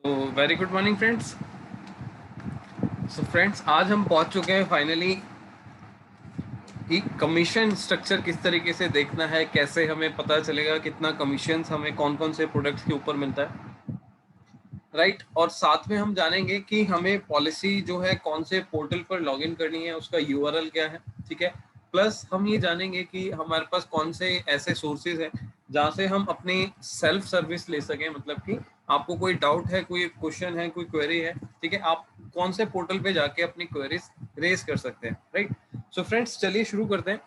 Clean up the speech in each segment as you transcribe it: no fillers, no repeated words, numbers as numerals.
तो very good morning friends. So friends, आज हम पहुंच चुके हैं फाइनली कि कमीशन स्ट्रक्चर किस तरीके से देखना है, कैसे हमें पता चलेगा कितना कमीशन हमें कौन कौन से प्रोडक्ट्स के ऊपर मिलता है, राइट। और साथ में हम जानेंगे कि हमें पॉलिसी जो है कौन से पोर्टल पर लॉगिन करनी है, उसका यूआरएल क्या है, ठीक है। प्लस हम ये जानेंगे कि हमारे पास कौन से ऐसे सोर्सेज हैं जहाँ से हम अपनी सेल्फ सर्विस ले सकें, मतलब कि आपको कोई डाउट है, कोई क्वेश्चन है, कोई क्वेरी है, ठीक है, आप कौन से पोर्टल पे जाके अपनी क्वेरीज रेज कर सकते हैं, राइट। सो फ्रेंड्स, चलिए शुरू करते हैं।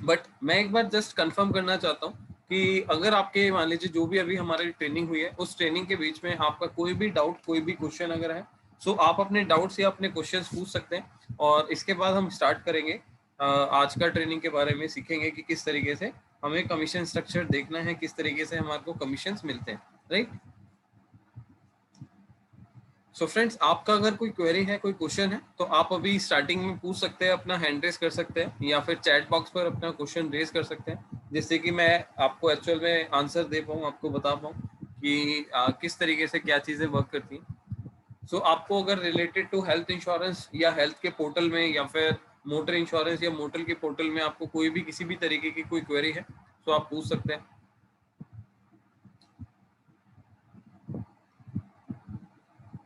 बट मैं एक बार जस्ट कंफर्म करना चाहता हूँ कि अगर आपके मान लीजिए जो भी अभी हमारी ट्रेनिंग हुई है, उस ट्रेनिंग के बीच में आपका कोई भी डाउट, कोई भी क्वेश्चन अगर है, सो आप अपने डाउट्स या अपने क्वेश्चंस पूछ सकते हैं। और इसके बाद हम स्टार्ट करेंगे आज का ट्रेनिंग के बारे में, सीखेंगे कि किस तरीके से हमें कमीशन स्ट्रक्चर देखना है, किस तरीके से हमारे को कमीशन मिलते हैं, राइट। सो फ्रेंड्स, आपका अगर कोई क्वेरी है, कोई क्वेश्चन है, तो आप अभी स्टार्टिंग में पूछ सकते हैं, अपना हैंड रेस कर सकते हैं, या फिर चैट बॉक्स पर अपना क्वेश्चन रेज कर सकते हैं, जिससे कि मैं आपको एक्चुअल में आंसर दे पाऊँ, आपको बता पाऊँ कि किस तरीके से क्या चीज़ें वर्क करती हैं। सो आपको अगर रिलेटेड टू हेल्थ इंश्योरेंस या हेल्थ के पोर्टल में, या फिर मोटर इंश्योरेंस या मोटर के पोर्टल में आपको कोई भी किसी भी तरीके की कोई क्वेरी है, तो आप पूछ सकते हैं।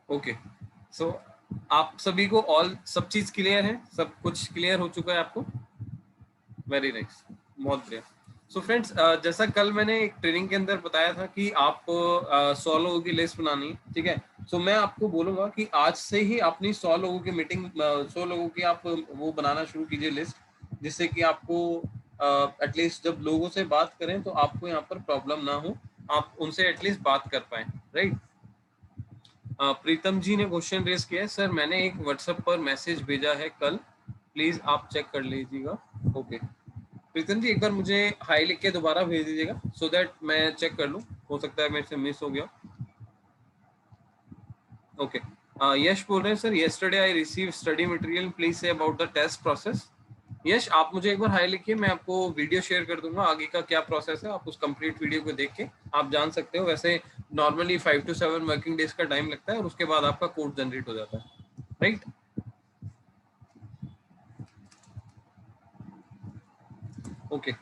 ओके। सो आप सभी को ऑल सब चीज क्लियर है, सब कुछ क्लियर हो चुका है आपको? वेरी नाइस, बहुत बढ़िया। सो फ्रेंड्स, जैसा कल मैंने एक ट्रेनिंग के अंदर बताया था कि आप 100 लोगों की लिस्ट बनानी है, ठीक है। सो मैं आपको बोलूंगा कि आज से ही अपनी 100 लोगों की मीटिंग, 100 लोगों की आप वो बनाना शुरू कीजिए लिस्ट, जिससे कि आपको एटलीस्ट जब लोगों से बात करें तो आपको यहाँ पर प्रॉब्लम ना हो, आप उनसे एटलीस्ट बात कर पाए, राइट। प्रीतम जी ने क्वेश्चन रेज किया है, सर मैंने एक व्हाट्सएप पर मैसेज भेजा है कल, प्लीज आप चेक कर लीजिएगा। ओके प्रीतम जी, एक बार मुझे हाई लिख के दोबारा भेज दीजिएगा, सो दैट मैं चेक कर लूँ, हो सकता है मेरे से मिस हो गया। ओके। यश बोल रहे हैं, sir yesterday I receive study material, please say about the test process. Yash, आप मुझे एक बार हाई लिखिए, मैं आपको वीडियो शेयर कर दूंगा, आगे का क्या प्रोसेस है आप उस कंप्लीट वीडियो को देख के आप जान सकते हो। वैसे नॉर्मली 5 to 7 वर्किंग डेज का टाइम लगता है, और उसके बाद आपका कोड जनरेट हो जाता है, right. Okay.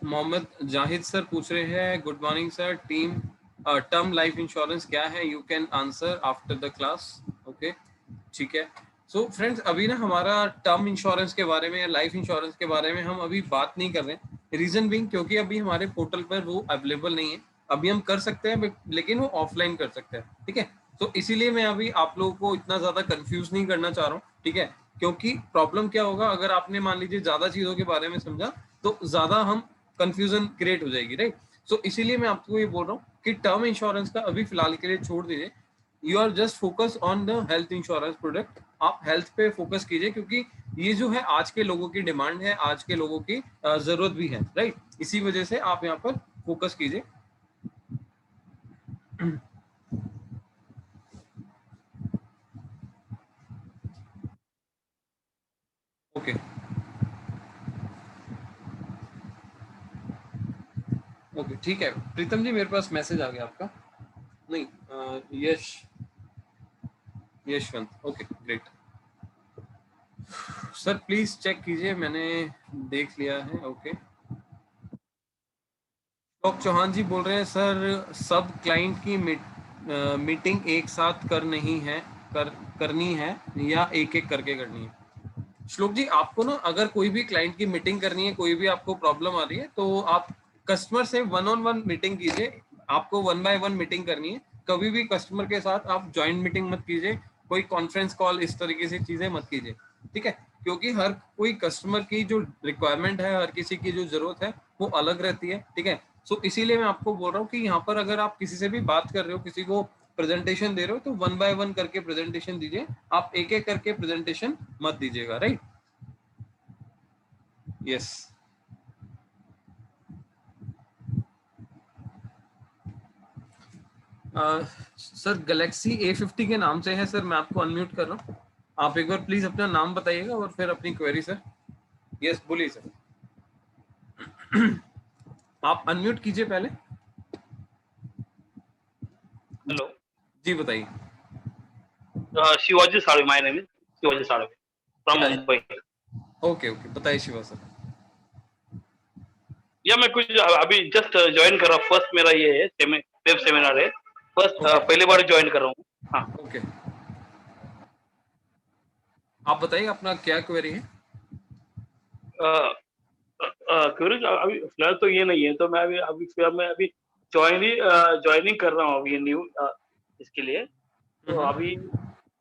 Mohammad Zahid sir पूछ रहे हैं, good morning sir, team term life insurance क्या है, you can answer after the class. Okay, ठीक है। सो फ्रेंड्स, अभी ना हमारा टर्म इंश्योरेंस के बारे में या लाइफ इंश्योरेंस के बारे में हम अभी बात नहीं कर रहे हैं, रीजन बीइंग क्योंकि अभी हमारे पोर्टल पर वो अवेलेबल नहीं है। अभी हम कर सकते हैं लेकिन वो ऑफलाइन कर सकते हैं, ठीक है। तो इसीलिए मैं अभी आप लोगों को इतना ज्यादा कंफ्यूज नहीं करना चाह रहा हूँ, ठीक है। क्योंकि प्रॉब्लम क्या होगा, अगर आपने मान लीजिए ज्यादा चीजों के बारे में समझा तो ज्यादा हम कंफ्यूजन क्रिएट हो जाएगी, राइट। सो इसीलिए मैं आपको ये बोल रहा हूँ कि टर्म इंश्योरेंस का अभी फिलहाल के लिए छोड़ दीजिए, you are just focus on the health insurance product. आप हेल्थ पे फोकस कीजिए, क्योंकि ये जो है आज के लोगों की डिमांड है, आज के लोगों की जरूरत भी है, राइट। इसी वजह से आप यहाँ पर फोकस कीजिए। ओके, ओके, ठीक है प्रीतम जी, मेरे पास मैसेज आ गया आपका। नहीं, Yash, Yashwant, okay great. Sir please check कीजिए, मैंने देख लिया है। ओके। अशोक चौहान जी बोल रहे हैं, सर सब क्लाइंट की मीटिंग एक साथ कर नहीं है, करनी है, या एक एक करके करनी है? श्लोक जी, आपको ना अगर कोई भी क्लाइंट की मीटिंग करनी है, कोई भी आपको प्रॉब्लम आ रही है, तो आप कस्टमर से वन ऑन वन मीटिंग कीजिए। आपको वन बाय वन मीटिंग करनी है, कभी भी कस्टमर के साथ आप ज्वाइंट मीटिंग मत कीजिए, कोई कॉन्फ्रेंस कॉल इस तरीके से चीजें मत कीजिए, ठीक है। क्योंकि हर कोई कस्टमर की जो रिक्वायरमेंट है, हर किसी की जो जरूरत है, वो अलग रहती है, ठीक है। सो इसीलिए मैं आपको बोल रहा हूँ कि यहाँ पर अगर आप किसी से भी बात कर रहे हो, किसी को प्रेजेंटेशन दे रहे हो, तो वन बाय वन करके प्रेजेंटेशन दीजिए, आप एक एक करके प्रेजेंटेशन मत दीजिएगा, right. Yes. Sir Galaxy A50 के नाम से है सर, मैं आपको अनम्यूट कर रहा हूँ, आप एक बार प्लीज अपना नाम बताइएगा और फिर अपनी क्वेरी सर। यस, बोलिए सर। आप अनम्यूट कीजिए पहले। हेलो। जी बताइए। Shivaji Salve, my name is Shivaji Salve from Mumbai. Okay okay, बताइए शिवा सर। या मैं कुछ अभी जस्ट ज्वाइन कर रहा हूँ, फर्स्ट मेरा ये है वेब सेमिनार है, फर्स्ट ओके पहली बार ज्वाइन कर रहा हूँ। हाँ, ओके, आप बताइए अपना क्या क्वेरी है। क्योंकि अभी फिलहाल तो ये नहीं है, तो मैं अभी अभी फिलहाल मैं अभी ज्वाइनिंग कर रहा हूँ अभी न्यू इसके लिए। तो अभी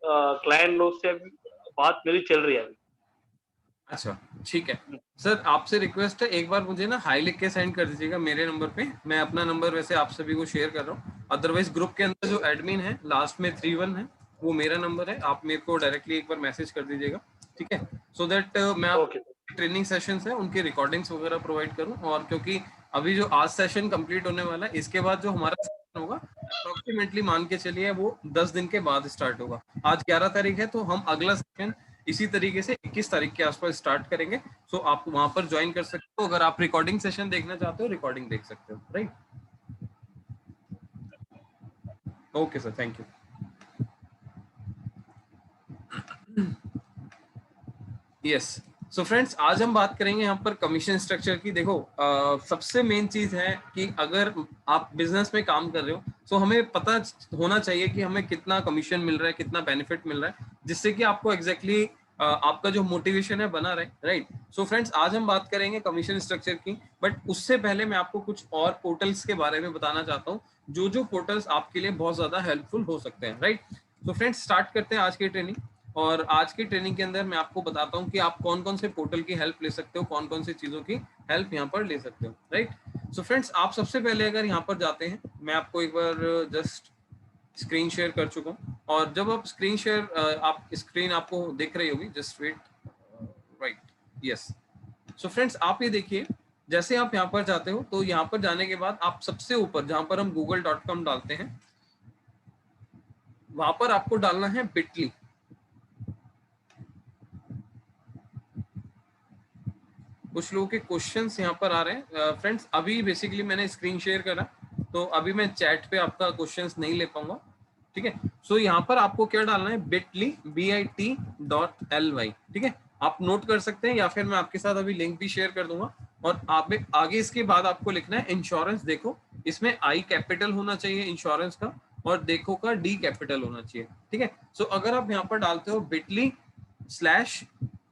क्लाइंट लोग से अभी बात मेरी चल रही है अभी। अच्छा ठीक है सर, आपसे रिक्वेस्ट है एक बार मुझे ना हाई लिख के सेंड कर दीजिएगा मेरे नंबर पे। मैं अपना नंबर वैसे आप सभी को शेयर कर रहा हूँ, अदरवाइज ग्रुप के अंदर जो एडमिन है लास्ट में 31 है, वो मेरा नंबर है, आप मेरे को डायरेक्टली एक बार मैसेज कर दीजिएगा, ठीक है। सो दैट मैं आप ओके ट्रेनिंग सेशंस है उनके रिकॉर्डिंग्स वगैरह प्रोवाइड करूँ। और क्योंकि अभी जो आज सेशन कंप्लीट होने वाला है, इसके बाद जो हमारा सेशन होगा अप्रोक्सीमेटली मान के चलिए वो 10 दिन के बाद स्टार्ट होगा। आज 11 तारीख है, तो हम अगला सेशन इसी तरीके से 21 तारीख के आसपास स्टार्ट करेंगे। सो आप वहां पर ज्वाइन कर सकते हो, अगर आप रिकॉर्डिंग सेशन देखना चाहते हो रिकॉर्डिंग देख सकते हो, right. Okay sir, thank you. Yes, so friends आज हम बात करेंगे यहाँ पर कमीशन स्ट्रक्चर की। देखो सबसे मेन चीज है कि अगर आप बिजनेस में काम कर रहे हो तो हमें पता होना चाहिए कि हमें कितना कमीशन मिल रहा है, कितना बेनिफिट मिल रहा है, जिससे कि आपको एग्जैक्टली आपका जो मोटिवेशन है बना रहे, राइट। सो फ्रेंड्स आज हम बात करेंगे कमीशन स्ट्रक्चर की, बट उससे पहले मैं आपको कुछ और पोर्टल्स के बारे में बताना चाहता हूँ, जो पोर्टल्स आपके लिए बहुत ज्यादा हेल्पफुल हो सकते हैं, राइट। तो फ्रेंड्स स्टार्ट करते हैं आज की ट्रेनिंग। और आज की ट्रेनिंग के अंदर मैं आपको बताता हूँ कि आप कौन कौन से पोर्टल की हेल्प ले सकते हो, कौन कौन सी चीजों की हेल्प यहाँ पर ले सकते हो, राइट। सो फ्रेंड्स आप सबसे पहले अगर यहाँ पर जाते हैं, मैं आपको एक बार जस्ट स्क्रीन शेयर कर चुका हूँ, और जब आप स्क्रीन शेयर आप स्क्रीन आपको दिख रही होगी, just wait, right, yes. So friends आप ये देखिए, जैसे आप यहाँ पर जाते हो तो यहाँ पर जाने के बाद आप सबसे ऊपर जहां पर हम google.com डालते हैं, वहां पर आपको डालना है बिटली। कुछ लोगों के क्वेश्चंस यहाँ पर आ रहे हैं फ्रेंड्स, अभी बेसिकली मैंने स्क्रीन शेयर करा, तो अभी मैं चैट पे आपका क्वेश्चंस नहीं ले पाऊंगा, ठीक है। सो यहाँ पर आपको क्या डालना है, bit.ly, ठीक है। आप नोट कर सकते हैं, या फिर मैं आपके साथ अभी लिंक भी शेयर कर दूंगा। और आप आगे इसके बाद आपको लिखना है इंश्योरेंस देखो, इसमें आई कैपिटल होना चाहिए इंश्योरेंस का, और देखो का डी कैपिटल होना चाहिए, ठीक है। सो अगर आप यहाँ पर डालते हो bit.ly/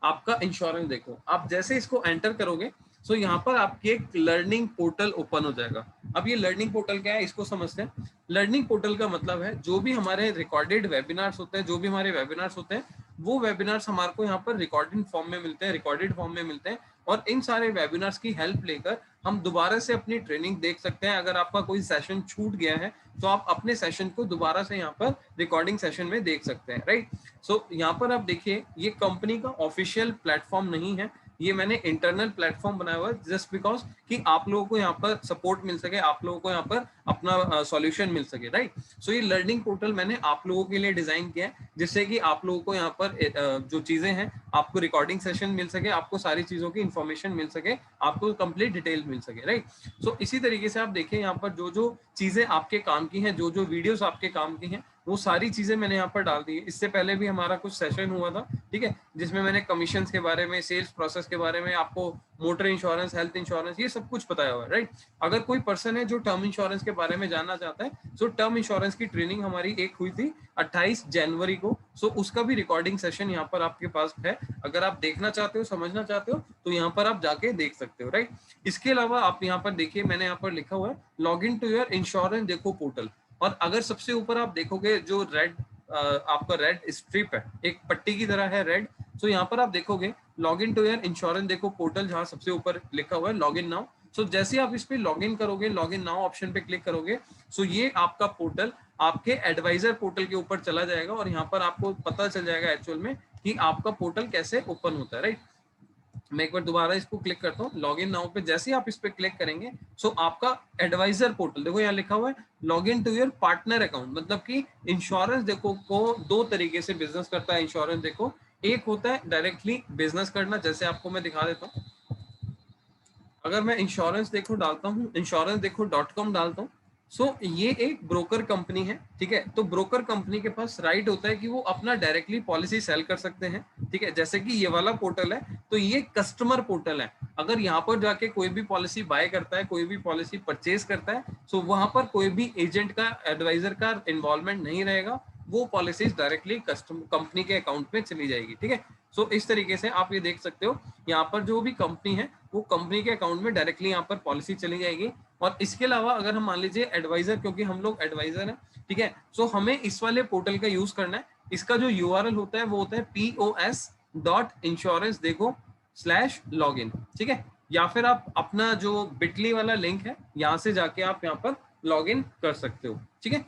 आपका इंश्योरेंस देखो, आप जैसे इसको एंटर करोगे सो यहाँ पर आपकी एक लर्निंग पोर्टल ओपन हो जाएगा। अब ये लर्निंग पोर्टल क्या है इसको समझते हैं। लर्निंग पोर्टल का मतलब है जो भी हमारे रिकॉर्डेड वेबिनार्स होते हैं, जो भी हमारे वेबिनार्स होते हैं, वो वेबिनार्स हमारे को यहाँ पर रिकॉर्डिंग फॉर्म में मिलते हैं, रिकॉर्डेड फॉर्म में मिलते हैं। और इन सारे वेबिनार्स की हेल्प लेकर हम दोबारा से अपनी ट्रेनिंग देख सकते हैं। अगर आपका कोई सेशन छूट गया है तो आप अपने सेशन को दोबारा से यहाँ पर रिकॉर्डिंग सेशन में देख सकते हैं, राइट। सो यहाँ पर आप देखिए, ये कंपनी का ऑफिशियल प्लेटफॉर्म नहीं है, ये मैंने इंटरनल प्लेटफॉर्म बनाया हुआ है, जस्ट बिकॉज कि आप लोगों को यहाँ पर सपोर्ट मिल सके, आप लोगों को यहाँ पर अपना सॉल्यूशन मिल सके, राइट। सो ये लर्निंग पोर्टल मैंने आप लोगों के लिए डिजाइन किया है, जिससे कि आप लोगों को यहाँ पर जो चीजें हैं, आपको रिकॉर्डिंग सेशन मिल सके, आपको सारी चीजों की इंफॉर्मेशन मिल सके, आपको कंप्लीट डिटेल मिल सके, राइट। सो इसी तरीके से आप देखिए यहाँ पर जो जो चीजें आपके काम की हैं, जो जो वीडियोस आपके काम की हैं, वो सारी चीजें मैंने यहाँ पर डाल दी है। इससे पहले भी हमारा कुछ सेशन हुआ था, ठीक है, जिसमें मैंने कमीशंस के बारे में, सेल्स प्रोसेस के बारे में, आपको मोटर इंश्योरेंस, हेल्थ इंश्योरेंस, ये सब कुछ बताया हुआ है, राइट। अगर कोई पर्सन है जो टर्म इंश्योरेंस के बारे में जानना चाहता है, सो टर्म इंश्योरेंस की ट्रेनिंग हमारी एक हुई थी 28 जनवरी को, सो उसका भी रिकॉर्डिंग सेशन यहाँ पर आपके पास है। अगर आप देखना चाहते हो, समझना चाहते हो, तो यहाँ पर आप जाके देख सकते हो, राइट। इसके अलावा आप यहाँ पर देखिए, मैंने यहाँ पर लिखा हुआ है log in to your insurance Dekho portal. और अगर सबसे ऊपर आप देखोगे जो रेड आपका रेड स्ट्रिप है, एक पट्टी की तरह है रेड, सो यहाँ पर आप देखोगे log in to your insurance Dekho portal, जहाँ सबसे ऊपर लिखा हुआ है लॉग इन नाउ। सो जैसे आप इस पे लॉग इन करोगे, लॉग इन नाउ ऑप्शन पे क्लिक करोगे, सो ये आपका पोर्टल आपके एडवाइजर पोर्टल के ऊपर चला जाएगा, और यहाँ पर आपको पता चल जाएगा एक्चुअल में कि आपका पोर्टल कैसे ओपन होता है, राइट। मैं एक बार दोबारा इसको क्लिक करता हूँ, लॉग इन नाउ पे जैसे ही आप इस पे क्लिक करेंगे, सो आपका एडवाइजर पोर्टल देखो, यहाँ लिखा हुआ है log in to your partner account, मतलब कि इंश्योरेंस देखो को दो तरीके से बिजनेस करता है इंश्योरेंस देखो। एक होता है डायरेक्टली बिजनेस करना, जैसे आपको मैं दिखा देता हूँ। अगर मैं इंश्योरेंस देखो डालता हूँ, इंश्योरेंस देखो .com डालता हूँ, ये एक ब्रोकर कंपनी है, ठीक है। तो ब्रोकर कंपनी के पास राइट होता है कि वो अपना डायरेक्टली पॉलिसी सेल कर सकते हैं, ठीक है। जैसे कि ये वाला पोर्टल है, तो ये कस्टमर पोर्टल है। अगर यहाँ पर जाके कोई भी पॉलिसी बाय करता है, कोई भी पॉलिसी परचेज करता है, सो वहां पर कोई भी एजेंट का, एडवाइजर का इन्वॉल्वमेंट नहीं रहेगा, वो पॉलिसीज डायरेक्टली कस्टमर कंपनी के अकाउंट में चली जाएगी, ठीक है। इस तरीके से आप ये देख सकते हो, यहाँ पर जो भी कंपनी है वो कंपनी के अकाउंट में डायरेक्टली यहाँ पर पॉलिसी चली जाएगी। और इसके अलावा अगर हम मान लीजिए एडवाइजर, क्योंकि हम लोग एडवाइजर हैं, ठीक है, हमें इस वाले पोर्टल का यूज करना है। इसका जो यूआरएल होता है वो होता है pos.insurance.देखो/login, ठीक है। या फिर आप अपना जो बिटली वाला लिंक है यहाँ से जाके आप यहाँ पर लॉग इन कर सकते हो, ठीक है।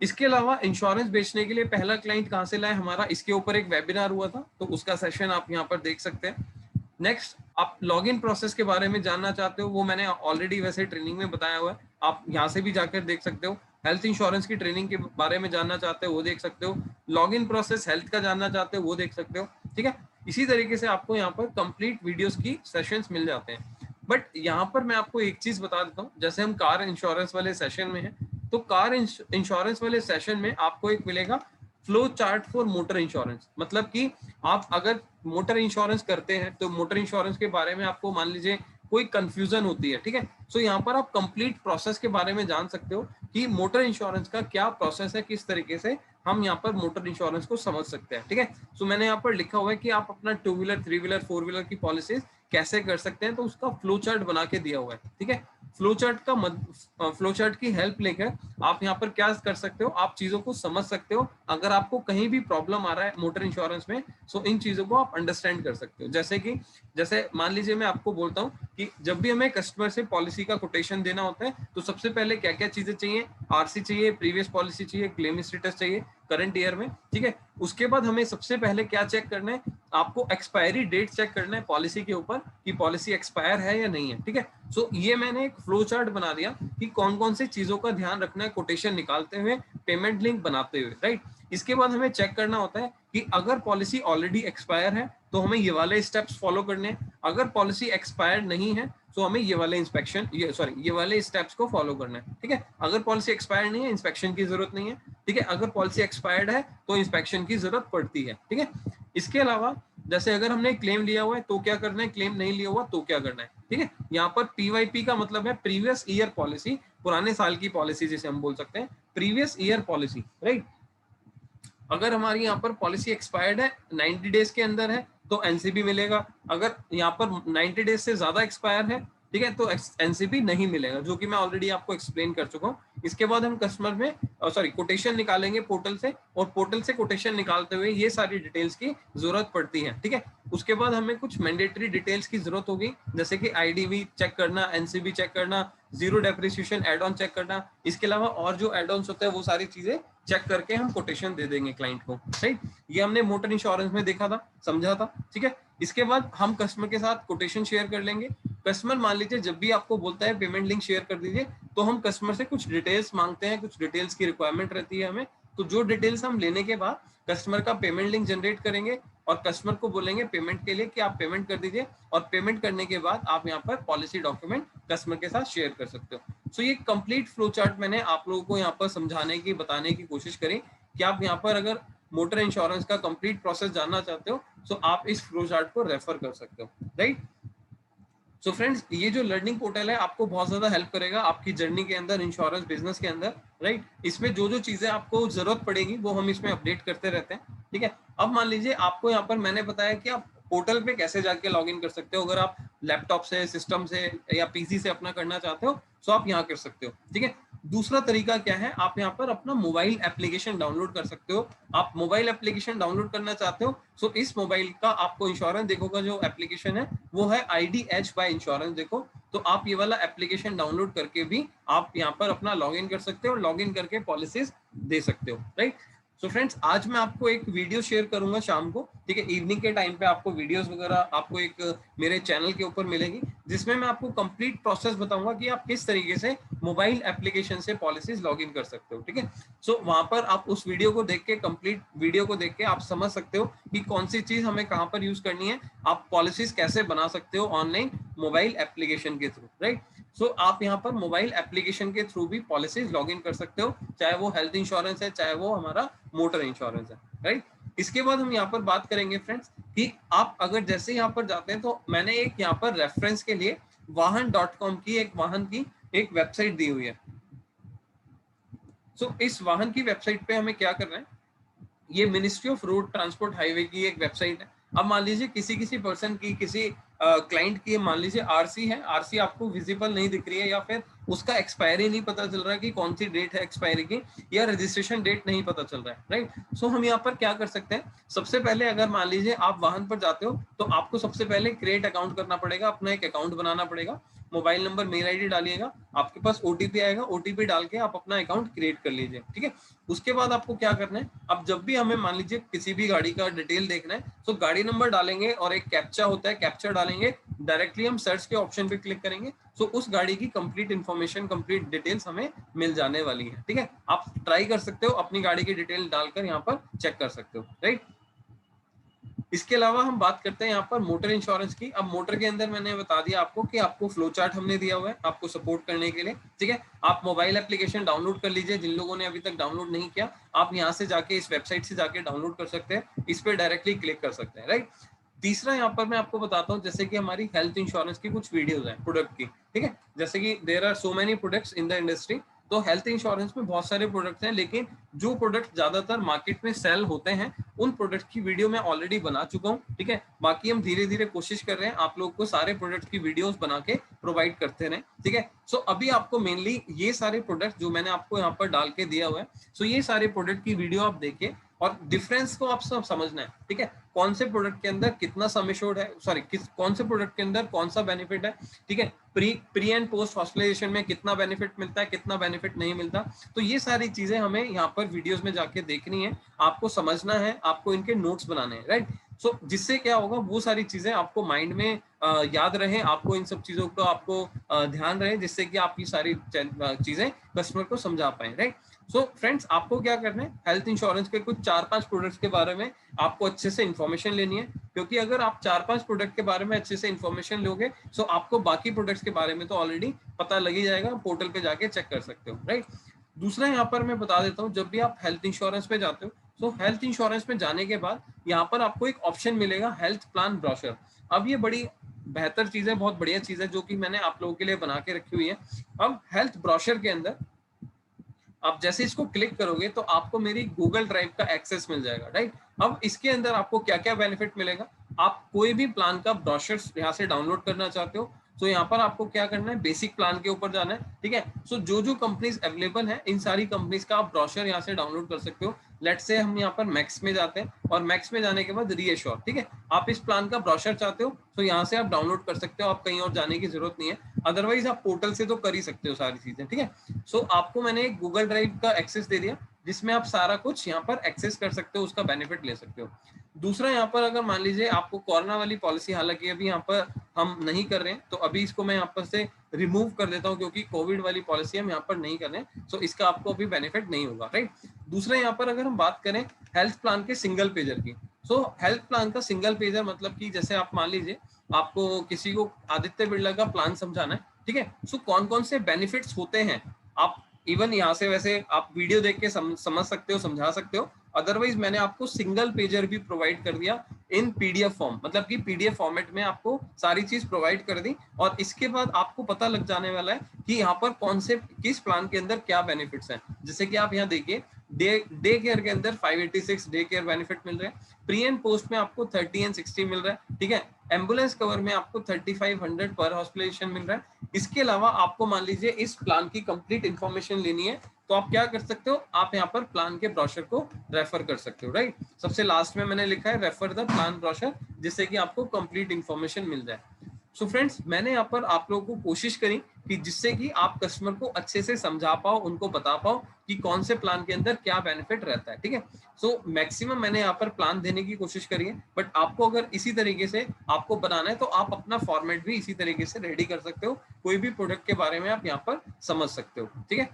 इसके अलावा इंश्योरेंस बेचने के लिए पहला क्लाइंट कहाँ से लाए हमारा, इसके ऊपर एक वेबिनार हुआ था, तो उसका सेशन आप यहाँ पर देख सकते हैं। नेक्स्ट, आप लॉगिन प्रोसेस के बारे में जानना चाहते हो, वो मैंने ऑलरेडी वैसे ट्रेनिंग में बताया हुआ है, आप यहाँ से भी जाकर देख सकते हो। हेल्थ इंश्योरेंस की ट्रेनिंग के बारे में जानना चाहते हो वो देख सकते हो। लॉगिन प्रोसेस हेल्थ का जानना चाहते हो वो देख सकते हो, ठीक है। इसी तरीके से आपको यहाँ पर कंप्लीट वीडियोस की सेशंस मिल जाते हैं। बट यहाँ पर मैं आपको एक चीज बता देता हूँ, जैसे हम कार इंश्योरेंस वाले सेशन में है, तो कार इंश्योरेंस वाले सेशन में आपको एक मिलेगा flow chart for motor insurance. मतलब कि आप अगर मोटर इंश्योरेंस करते हैं तो मोटर इंश्योरेंस के बारे में आपको मान लीजिए कोई कंफ्यूजन होती है, ठीक है। यहाँ पर आप कंप्लीट प्रोसेस के बारे में जान सकते हो कि मोटर इंश्योरेंस का क्या प्रोसेस है, किस तरीके से हम यहाँ पर मोटर इंश्योरेंस को समझ सकते हैं, ठीक है। मैंने यहाँ पर लिखा हुआ है कि आप अपना 2 व्हीलर 3 व्हीलर 4 व्हीलर की पॉलिसीज कैसे कर सकते हैं, तो उसका फ्लो चार्ट बना के दिया हुआ है, ठीक है। फ्लो चार्ट की हेल्प लेकर आप यहाँ पर क्या कर सकते हो, आप चीजों को समझ सकते हो। अगर आपको कहीं भी प्रॉब्लम आ रहा है मोटर इंश्योरेंस में, इन चीजों को आप अंडरस्टैंड कर सकते हो। जैसे मान लीजिए मैं आपको बोलता हूँ कि जब भी हमें कस्टमर से पॉलिसी का कोटेशन देना होता है, तो सबसे पहले क्या क्या चीजें चाहिए, आरसी चाहिए, प्रीवियस पॉलिसी चाहिए, क्लेम स्टेटस चाहिए करंट ईयर में, ठीक है। उसके बाद हमें सबसे पहले क्या चेक करना है, आपको एक्सपायरी डेट चेक करना है पॉलिसी के ऊपर कि पॉलिसी एक्सपायर है या नहीं है, ठीक है। ये मैंने एक फ्लो चार्ट बना दिया कि कौन कौन सी चीजों का ध्यान रखना है कोटेशन निकालते हुए, पेमेंट लिंक बनाते हुए, राइट। इसके बाद हमें चेक करना होता है कि अगर पॉलिसी ऑलरेडी एक्सपायर है तो हमें ये वाले स्टेप्स फॉलो करने हैं, अगर पॉलिसी एक्सपायर नहीं है तो हमें ये वाले ये वाले स्टेप्स को फॉलो करना है, ठीक है। अगर पॉलिसी एक्सपायर नहीं है, इंस्पेक्शन की जरूरत नहीं है, ठीक है। अगर पॉलिसी एक्सपायर्ड है तो इंस्पेक्शन की जरूरत पड़ती है, ठीक है। इसके अलावा जैसे अगर हमने क्लेम लिया हुआ है तो क्या करना है, क्लेम नहीं लिया हुआ तो क्या करना है, ठीक है। यहाँ पर पीवाईपी का मतलब है प्रीवियस ईयर पॉलिसी, पुराने साल की पॉलिसी जिसे हम बोल सकते हैं प्रीवियस ईयर पॉलिसी, राइट। अगर हमारी यहाँ पर पॉलिसी एक्सपायर्ड है, 90 डेज के अंदर है, तो एनसीबी मिलेगा। अगर यहाँ पर 90 डेज से ज्यादा एक्सपायर है, ठीक है, तो एनसीबी नहीं मिलेगा, जो कि मैं ऑलरेडी आपको एक्सप्लेन कर चुका हूँ। इसके बाद हम कस्टमर में कोटेशन निकालेंगे पोर्टल से, और पोर्टल से कोटेशन निकालते हुए ये सारी डिटेल्स की जरूरत पड़ती है, ठीक है। उसके बाद हमें कुछ मैंडेटरी डिटेल्स की जरूरत होगी, जैसे कि आईडीवी चेक करना, एनसीबी चेक करना, zero depreciation add on check करना। इसके अलावा और जो एड ऑन होते हैं वो सारी चीजें चेक करके हम कोटेशन दे देंगे क्लाइंट को, राइट। ये हमने मोटर इंश्योरेंस में देखा था, समझा था, ठीक है। इसके बाद हम कस्टमर के साथ कोटेशन शेयर कर लेंगे। कस्टमर मान लीजिए जब भी आपको बोलता है पेमेंट लिंक शेयर कर दीजिए, तो हम कस्टमर से कुछ डिटेल्स मांगते हैं, कुछ डिटेल्स की रिक्वायरमेंट रहती है हमें। तो जो डिटेल्स हम लेने के बाद कस्टमर का पेमेंट लिंक जनरेट करेंगे और कस्टमर को बोलेंगे पेमेंट के लिए कि आप पेमेंट कर दीजिए, और पेमेंट करने के बाद आप यहाँ पर पॉलिसी डॉक्यूमेंट कस्टमर के साथ शेयर कर सकते हो। ये कंप्लीट फ्लो चार्ट मैंने आप लोगों को यहाँ पर समझाने की, बताने की कोशिश करी कि आप यहाँ पर अगर मोटर इंश्योरेंस का कंप्लीट प्रोसेस जानना चाहते हो तो आप इस फ्लो चार्ट को रेफर कर सकते हो, राइट। फ्रेंड्स, ये जो लर्निंग पोर्टल है आपको बहुत ज्यादा हेल्प करेगा आपकी जर्नी के अंदर, इंश्योरेंस बिजनेस के अंदर, राइट। इसमें जो जो चीजें आपको जरूरत पड़ेगी वो हम इसमें अपडेट करते रहते हैं, ठीक है। अब मान लीजिए आपको यहाँ पर मैंने बताया कि आप पोर्टल पे कैसे जाके लॉग इन कर सकते हो। अगर आप लैपटॉप से, सिस्टम से या पीसी से अपना करना चाहते हो तो आप यहाँ कर सकते हो, ठीक है। दूसरा तरीका क्या है, आप यहाँ पर अपना मोबाइल एप्लीकेशन डाउनलोड कर सकते हो। आप मोबाइल एप्लीकेशन डाउनलोड करना चाहते हो तो इस मोबाइल का आपको इंश्योरेंस देखो का जो एप्लीकेशन है वो है IDH बाय इंश्योरेंस देखो। तो आप ये वाला एप्लीकेशन डाउनलोड करके भी आप यहाँ पर अपना लॉग इन कर सकते हो, लॉग इन करके पॉलिसीज दे सकते हो, राइट। फ्रेंड्स, आज मैं आपको एक वीडियो शेयर करूंगा शाम को, ठीक है। इवनिंग के टाइम पे आपको वीडियोस वगैरह आपको एक मेरे चैनल के ऊपर मिलेगी, जिसमें मैं आपको कंप्लीट प्रोसेस बताऊंगा कि आप किस तरीके से मोबाइल एप्लीकेशन से पॉलिसीज लॉग इन कर सकते हो, ठीक है। वहां पर आप उस वीडियो को देख के, कंप्लीट वीडियो को देख के आप समझ सकते हो कि कौन सी चीज हमें कहां पर यूज करनी है, आप पॉलिसीज कैसे बना सकते हो ऑनलाइन मोबाइल एप्लीकेशन के थ्रू, राइट। सो आप यहाँ पर मोबाइल एप्लीकेशन के थ्रू भी पॉलिसीज लॉग इन कर सकते हो, चाहे वो हेल्थ इंश्योरेंस है, चाहे वो हमारा मोटर इंश्योरेंस है, राइट। इसके बाद हम यहाँ पर बात करेंगे फ्रेंड्स कि आप अगर जैसे यहाँ पर जाते हैं, तो मैंने एक यहाँ पर रेफरेंस के लिए वाहन.com की एक वेबसाइट दी हुई है। सो इस वाहन की वेबसाइट पे हमें क्या करना है, ये ministry of road transport highway की एक वेबसाइट है। अब मान लीजिए किसी पर्सन की, किसी क्लाइंट की मान लीजिए आरसी है, आरसी आपको विजिबल नहीं दिख रही है, या फिर उसका एक्सपायरी नहीं पता चल रहा है कि कौन सी डेट है एक्सपायरी की, या रजिस्ट्रेशन डेट नहीं पता चल रहा है, राइट। सो हम यहाँ पर क्या कर सकते हैं, सबसे पहले अगर मान लीजिए आप वाहन पर जाते हो, तो आपको सबसे पहले क्रिएट अकाउंट करना पड़ेगा, अपना एक अकाउंट बनाना पड़ेगा, मोबाइल नंबर, मेल आईडी डालिएगा, आपके पास ओटीपी आएगा, ओटीपी डाल के आप अपना अकाउंट क्रिएट कर लीजिए, ठीक है। उसके बाद आपको क्या करना है, अब जब भी हमें मान लीजिए किसी भी गाड़ी का डिटेल देखना है, तो गाड़ी नंबर डालेंगे और एक कैप्चा होता है, कैप्चा डालेंगे, डायरेक्टली हम सर्च के ऑप्शन पे क्लिक करेंगे, तो उस गाड़ी की कंप्लीट इन्फॉर्मेशन, कंप्लीट डिटेल्स हमें मिल जाने वाली है, ठीक है। आप ट्राई कर सकते हो, अपनी गाड़ी की डिटेल डालकर यहाँ पर चेक कर सकते हो, राइट। इसके अलावा हम बात करते हैं यहाँ पर मोटर इंश्योरेंस की। अब मोटर के अंदर मैंने बता दिया आपको कि आपको फ्लो चार्ट हमने दिया हुआ है आपको सपोर्ट करने के लिए, ठीक है। आप मोबाइल एप्लीकेशन डाउनलोड कर लीजिए, जिन लोगों ने अभी तक डाउनलोड नहीं किया, आप यहाँ से जाके इस वेबसाइट से जाके डाउनलोड कर सकते हैं, इस पर डायरेक्टली क्लिक कर सकते हैं, राइट। तीसरा यहाँ पर मैं आपको बताता हूँ, जैसे कि हमारी हेल्थ इंश्योरेंस की कुछ वीडियोस हैं प्रोडक्ट की, ठीक है। जैसे कि there are so many products in the industry, तो हेल्थ इंश्योरेंस में बहुत सारे प्रोडक्ट्स हैं, लेकिन जो प्रोडक्ट ज्यादातर मार्केट में सेल होते हैं, उन प्रोडक्ट की वीडियो मैं ऑलरेडी बना चुका हूँ, ठीक है। बाकी हम धीरे धीरे कोशिश कर रहे हैं आप लोग को सारे प्रोडक्ट की वीडियोस बना के प्रोवाइड करते रहें, ठीक है। सो अभी आपको मेनली ये सारे प्रोडक्ट जो मैंने आपको यहाँ पर डाल के दिया हुआ है, सो ये सारे प्रोडक्ट की वीडियो आप देखिए और डिफरेंस को आप सब समझना है, ठीक है। कौन से प्रोडक्ट के अंदर कितना सम एश्योर्ड है, सॉरी कौन से प्रोडक्ट के अंदर कौन सा बेनिफिट है, ठीक है। प्री एंड पोस्ट हॉस्पिटलाइजेशन में कितना बेनिफिट मिलता है, कितना बेनिफिट नहीं मिलता, तो ये सारी चीजें हमें यहाँ पर वीडियोस में जाके देखनी है, आपको समझना है, आपको इनके नोट्स बनाने हैं, राइट। सो जिससे क्या होगा, वो सारी चीजें आपको माइंड में याद रहे, आपको इन सब चीजों का आपको ध्यान रहे, जिससे कि आप ये सारी चीजें कस्टमर को समझा पाए, राइट। सो फ्रेंड्स, आपको क्या करना है, हेल्थ इंश्योरेंस के कुछ 4-5 प्रोडक्ट्स के बारे में आपको अच्छे से इन्फॉर्मेशन लेनी है, क्योंकि अगर आप 4-5 प्रोडक्ट के बारे में अच्छे से इन्फॉर्मेशन लोगे, सो आपको बाकी प्रोडक्ट्स के बारे में तो ऑलरेडी पता लग ही जाएगा, पोर्टल पे जाके चेक कर सकते हो, राइट। दूसरा यहाँ पर मैं बता देता हूँ, जब भी आप हेल्थ इंश्योरेंस पे जाते हो, तो हेल्थ इंश्योरेंस में जाने के बाद यहाँ पर आपको एक ऑप्शन मिलेगा, हेल्थ प्लान ब्रोशर। अब ये बड़ी बेहतर चीज है, बहुत बढ़िया चीज है, जो कि मैंने आप लोगों के लिए बना के रखी हुई है। अब हेल्थ ब्रोशर के अंदर आप जैसे इसको क्लिक करोगे, तो आपको मेरी गूगल ड्राइव का एक्सेस मिल जाएगा, राइट। अब इसके अंदर आपको क्या क्या बेनिफिट मिलेगा, आप कोई भी प्लान का ब्रोशर यहाँ से डाउनलोड करना चाहते हो, तो यहाँ पर आपको क्या करना है, बेसिक प्लान के ऊपर जाना है, ठीक है। सो जो कंपनीज अवेलेबल है, इन सारी कंपनीज का आप ब्रोशर यहाँ से डाउनलोड कर सकते हो। लेट्स से हम यहाँ पर मैक्स में जाते हैं, और मैक्स में जाने के बाद रीएश्योर, ठीक है। आप इस प्लान का ब्रोशर चाहते हो, तो यहाँ से आप डाउनलोड कर सकते हो, आप कहीं और जाने की जरूरत नहीं है, अदरवाइज आप पोर्टल से तो कर ही सकते हो सारी चीजें, ठीक है। सो आपको मैंने एक गूगल ड्राइव का एक्सेस दे दिया, जिसमें आप सारा कुछ यहाँ पर एक्सेस कर सकते हो, उसका बेनिफिट ले सकते हो। दूसरा यहाँ पर अगर मान लीजिए आपको कोरोना वाली पॉलिसी, हालांकि अभी यहाँ पर हम नहीं कर रहे हैं, तो अभी इसको मैं यहाँ पर से रिमूव कर देता हूँ, क्योंकि कोविड वाली पॉलिसी हम यहाँ पर नहीं कर रहे हैं, सो इसका आपको अभी बेनिफिट नहीं होगा, राइट। दूसरा यहाँ पर अगर हम बात करें हेल्थ प्लान के सिंगल पेजर की, सो हेल्थ प्लान का सिंगल पेजर मतलब कि जैसे आप मान लीजिए आपको किसी को आदित्य बिरला का प्लान समझाना है, ठीक है। सो कौन कौन से बेनिफिट्स होते हैं, आप इवन यहाँ से वैसे आप वीडियो देख के समझ सकते हो, समझा सकते हो, अदरवाइज मैंने आपको सिंगल पेजर भी प्रोवाइड कर दिया इन पीडीएफ फॉर्म, मतलब कि पीडीएफ फॉर्मेट में आपको सारी चीज प्रोवाइड कर दी, और इसके बाद आपको पता लग जाने वाला है कि यहाँ पर कौन से किस प्लान के अंदर क्या बेनिफिट्स हैं। जैसे कि आप यहाँ देखिए, डे केयर के अंदर 586 डे केयर बेनिफिट मिल रहे हैं, प्री एंड पोस्ट में आपको 30 एंड 60 मिल रहा है, ठीक है। एम्बुलेंस कवर में आपको 3500 पर हॉस्पिटलाइजेशन मिल रहा है। इसके अलावा आपको मान लीजिए इस प्लान की कंप्लीट इंफॉर्मेशन लेनी है, तो आप क्या कर सकते हो, आप यहाँ पर प्लान के ब्रोशर को रेफर कर सकते हो, राइट। सबसे लास्ट में मैंने लिखा है रेफर द प्लान ब्रोशर, जिससे कि आपको कंप्लीट इंफॉर्मेशन मिल जाए। सो फ्रेंड्स, मैंने यहाँ पर आप लोगों को कोशिश करी कि जिससे कि आप कस्टमर को अच्छे से समझा पाओ, उनको बता पाओ कि कौन से प्लान के अंदर क्या बेनिफिट रहता है, ठीक है। सो मैक्सिमम मैंने यहाँ पर प्लान देने की कोशिश करी है, बट आपको अगर इसी तरीके से आपको बनाना है, तो आप अपना फॉर्मेट भी इसी तरीके से रेडी कर सकते हो, कोई भी प्रोडक्ट के बारे में आप यहाँ पर समझ सकते हो, ठीक है।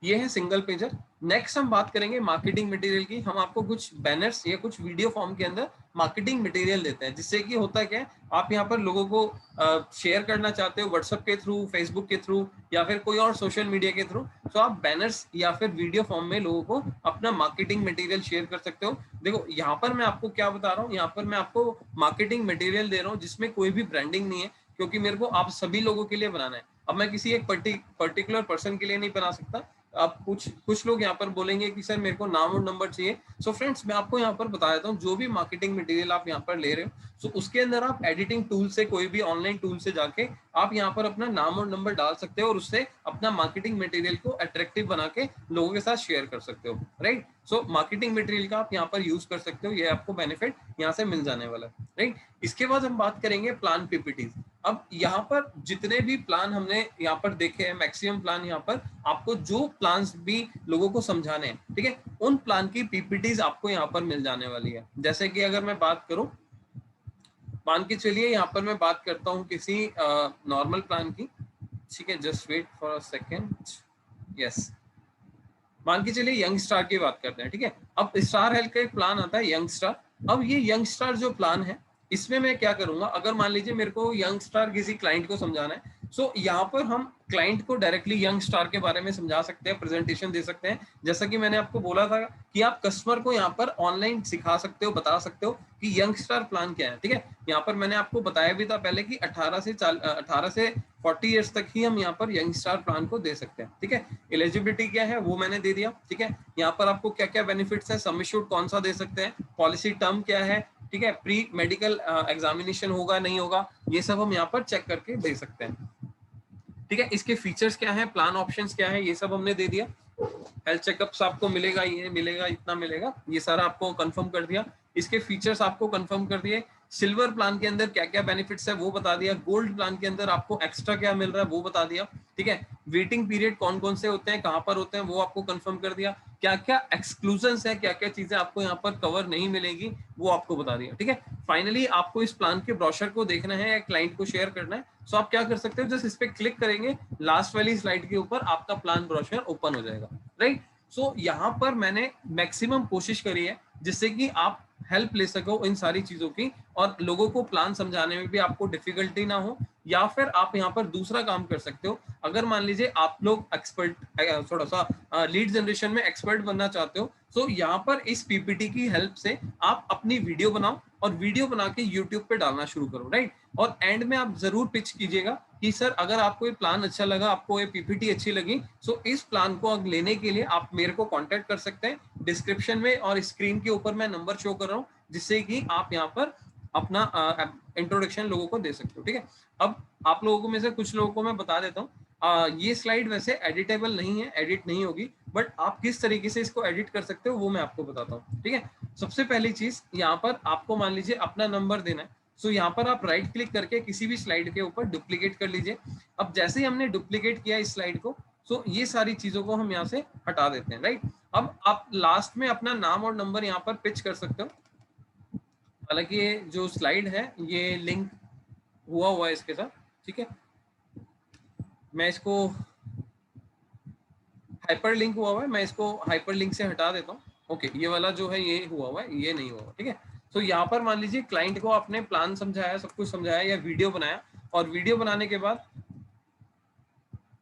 ये है सिंगल पेजर। नेक्स्ट हम बात करेंगे मार्केटिंग मटेरियल की। हम आपको कुछ बैनर्स या कुछ वीडियो फॉर्म के अंदर मार्केटिंग मटेरियल देते हैं, जिससे कि होता क्या है, आप यहाँ पर लोगों को शेयर करना चाहते हो व्हाट्सएप के थ्रू, फेसबुक के थ्रू या फिर कोई और सोशल मीडिया के थ्रू, तो आप बैनर्स या फिर वीडियो फॉर्म में लोगों को अपना मार्केटिंग मटेरियल शेयर कर सकते हो। देखो यहाँ पर मैं आपको क्या बता रहा हूँ, यहाँ पर मैं आपको मार्केटिंग मटेरियल दे रहा हूँ जिसमें कोई भी ब्रांडिंग नहीं है, क्योंकि मेरे को आप सभी लोगों के लिए बनाना है। अब मैं किसी एक पर्टिकुलर पर्सन के लिए नहीं बना सकता। आप कुछ लोग यहाँ पर बोलेंगे कि सर मेरे को नाम और नंबर चाहिए। सो फ्रेंड्स, मैं आपको यहाँ पर बता देता हूँ, जो भी मार्केटिंग मटेरियल आप यहाँ पर ले रहे हो, सो उसके अंदर आप एडिटिंग टूल से, कोई भी ऑनलाइन टूल से जाके आप यहाँ पर अपना नाम और नंबर डाल सकते हो और उससे अपना मार्केटिंग मटेरियल को अट्रैक्टिव बना के लोगों के साथ शेयर कर सकते हो, राइट। सो मार्केटिंग मटेरियल का आप यहाँ पर यूज कर सकते हो, ये आपको बेनिफिट यहाँ से मिल जाने वाला है, राइट। इसके बाद हम बात करेंगे प्लान पीपीटीज। अब यहाँ पर जितने भी प्लान हमने यहाँ पर देखे हैं, मैक्सिमम प्लान यहाँ पर आपको जो प्लान्स भी लोगों को समझाने हैं, ठीक है, उन प्लान की पीपीटीज आपको यहाँ पर मिल जाने वाली है। जैसे कि अगर मैं बात करूं, मान के चलिए यहाँ पर मैं बात करता हूँ किसी नॉर्मल प्लान की, ठीक है, just wait for a second, yes. मान के चलिए यंग स्टार की बात करते हैं, ठीक है। अब स्टार हेल्थ का एक प्लान आता है यंग स्टार। अब ये यंग स्टार जो प्लान है, इसमें मैं क्या करूंगा, अगर मान लीजिए मेरे को यंग स्टार किसी क्लाइंट को समझाना है, सो यहाँ पर हम क्लाइंट को डायरेक्टली यंग स्टार के बारे में समझा सकते हैं, प्रेजेंटेशन दे सकते हैं। जैसा कि मैंने आपको बोला था कि आप कस्टमर को यहाँ पर ऑनलाइन सिखा सकते हो, बता सकते हो कि यंग स्टार प्लान क्या है, ठीक है। यहाँ पर मैंने आपको बताया भी था पहले कि 18 से 40 ईयर्स तक ही हम यहाँ पर यंग स्टार प्लान को दे सकते हैं, ठीक है। एलिजिबिलिटी क्या है वो मैंने दे दिया, ठीक है। यहाँ पर आपको क्या क्या बेनिफिट्स है, सम एश्योर्ड कौन सा दे सकते हैं, पॉलिसी टर्म क्या है, ठीक है, प्री मेडिकल एग्जामिनेशन होगा नहीं होगा, ये सब हम यहाँ पर चेक करके दे सकते हैं, ठीक है। इसके फीचर्स क्या है, प्लान ऑप्शंस क्या है, ये सब हमने दे दिया। हेल्थ चेकअप्स आपको मिलेगा, ये मिलेगा, इतना मिलेगा, ये सारा आपको कंफर्म कर दिया। इसके फीचर्स आपको कंफर्म कर दिए। सिल्वर प्लान के अंदर क्या क्या बेनिफिट्स है वो बता दिया। गोल्ड प्लान के अंदर आपको एक्स्ट्रा क्या मिल रहा है वो बता दिया, ठीक है। वेटिंग पीरियड कौन कौन से होते हैं, कहाँ पर होते हैं, वो आपको कंफर्म कर दिया। क्या क्या एक्सक्लूजन्स है, क्या क्या चीजें आपको यहाँ पर कवर नहीं मिलेगी, वो आपको बता दिया, ठीक है। फाइनली आपको इस प्लान के ब्रोशर को देखना है या क्लाइंट को शेयर करना है, सो आप क्या कर सकते हो, जस्ट इस पे क्लिक करेंगे, लास्ट वाली स्लाइड के ऊपर आपका प्लान ब्रोशर ओपन हो जाएगा, राइट। सो यहाँ पर मैंने मैक्सिमम कोशिश करी है जिससे कि आप हेल्प ले सको इन सारी चीजों की, और लोगों को प्लान समझाने में भी आपको डिफिकल्टी ना हो। या फिर आप यहाँ पर दूसरा काम कर सकते हो, अगर मान लीजिए आप लोग एक्सपर्ट, थोड़ा सा लीड जनरेशन में एक्सपर्ट बनना चाहते हो, तो यहाँ पर इस पीपीटी की हेल्प से आप अपनी वीडियो बनाओ और वीडियो बना के यूट्यूब पे डालना शुरू करो, राइट। और एंड में आप जरूर पिच कीजिएगा कि सर अगर आपको ये प्लान अच्छा लगा, आपको ये पीपीटी अच्छी लगी, सो इस प्लान को लेने के लिए आप मेरे को कांटेक्ट कर सकते हैं। डिस्क्रिप्शन में और स्क्रीन के ऊपर मैं नंबर शो कर रहा हूँ, जिससे कि आप यहाँ पर अपना इंट्रोडक्शन लोगों को दे सकते हो, ठीक है। अब आप लोगों को में से कुछ लोगों को मैं बता देता हूँ, ये स्लाइड वैसे एडिटेबल नहीं है, एडिट नहीं होगी, बट आप किस तरीके से इसको एडिट कर सकते हो वो मैं आपको बताता हूँ, ठीक है। सबसे पहली चीज, यहाँ पर आपको मान लीजिए अपना नंबर देना है, सो यहाँ पर आप राइट क्लिक करके किसी भी स्लाइड के ऊपर डुप्लीकेट कर लीजिए। अब जैसे ही हमने डुप्लीकेट किया इस स्लाइड को, सो ये सारी चीजों को हम यहाँ से हटा देते हैं, राइट। अब आप लास्ट में अपना नाम और नंबर यहाँ पर पिच कर सकते हो। हालांकि ये जो स्लाइड है ये लिंक हुआ है इसके साथ, ठीक है। मैं इसको हाइपर लिंक हुआ है, मैं इसको हाइपर लिंक से हटा देता हूँ। ओके, ये वाला जो है ये हुआ है, ये नहीं हुआ, ठीक है। तो यहाँ पर मान लीजिए क्लाइंट को आपने प्लान समझाया, सब कुछ समझाया या वीडियो बनाया, और वीडियो बनाने के बाद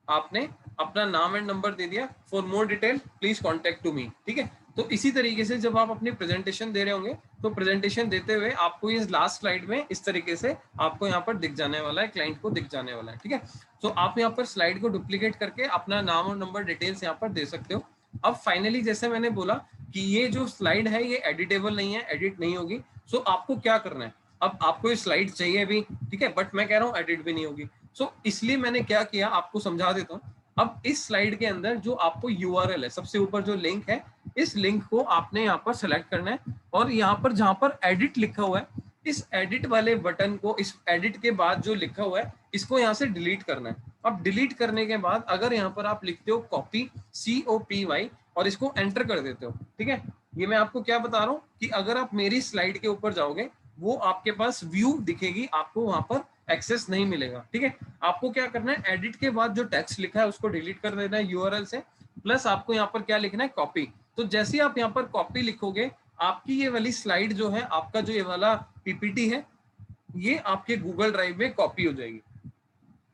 आपने अपना नाम एंड नंबर दे दिया, for more detail please contact to me, ठीक है। तो इसी तरीके से जब आप अपनी प्रेजेंटेशन दे रहे होंगे, तो प्रेजेंटेशन देते हुए आपको ये लास्ट स्लाइड में इस तरीके से आपको यहाँ पर दिख जाने वाला है, क्लाइंट को दिख जाने वाला है, ठीक है। तो आप यहाँ पर स्लाइड को डुप्लीकेट करके अपना नाम और नंबर डिटेल्स यहाँ पर दे सकते हो। अब फाइनली जैसे मैंने बोला कि ये जो स्लाइड है ये एडिटेबल नहीं है, एडिट नहीं होगी, सो आपको क्या करना है, अब आपको ये स्लाइड चाहिए भी, ठीक है, बट मैं कह रहा हूँ एडिट भी नहीं होगी, सो इसलिए मैंने क्या किया आपको समझा देता हूँ। अब इस स्लाइड के अंदर जो आपको यूआरएल है, सबसे ऊपर जो लिंक है, इस लिंक को आपने यहाँ पर सेलेक्ट करना है, और यहाँ पर जहाँ पर एडिट लिखा हुआ है, इस एडिट वाले बटन को, इस एडिट के बाद जो लिखा हुआ है, इसको यहाँ से डिलीट करना है। अब डिलीट करने के बाद अगर यहाँ पर आप लिखते हो कॉपी, COPY, और इसको एंटर कर देते हो, ठीक है। ये मैं आपको क्या बता रहा हूँ कि अगर आप मेरी स्लाइड के ऊपर जाओगे, वो आपके पास व्यू दिखेगी, आपको वहां पर एक्सेस नहीं मिलेगा, ठीक है। आपको क्या करना है, एडिट के बाद जो टेक्स्ट लिखा है उसको डिलीट कर देना है यूआरएल से, प्लस आपको यहाँ पर क्या लिखना है, कॉपी। तो जैसे आप यहाँ पर कॉपी लिखोगे, आपकी ये वाली स्लाइड जो है, आपका जो ये वाला पीपीटी है, ये आपके गूगल ड्राइव में कॉपी हो जाएगी।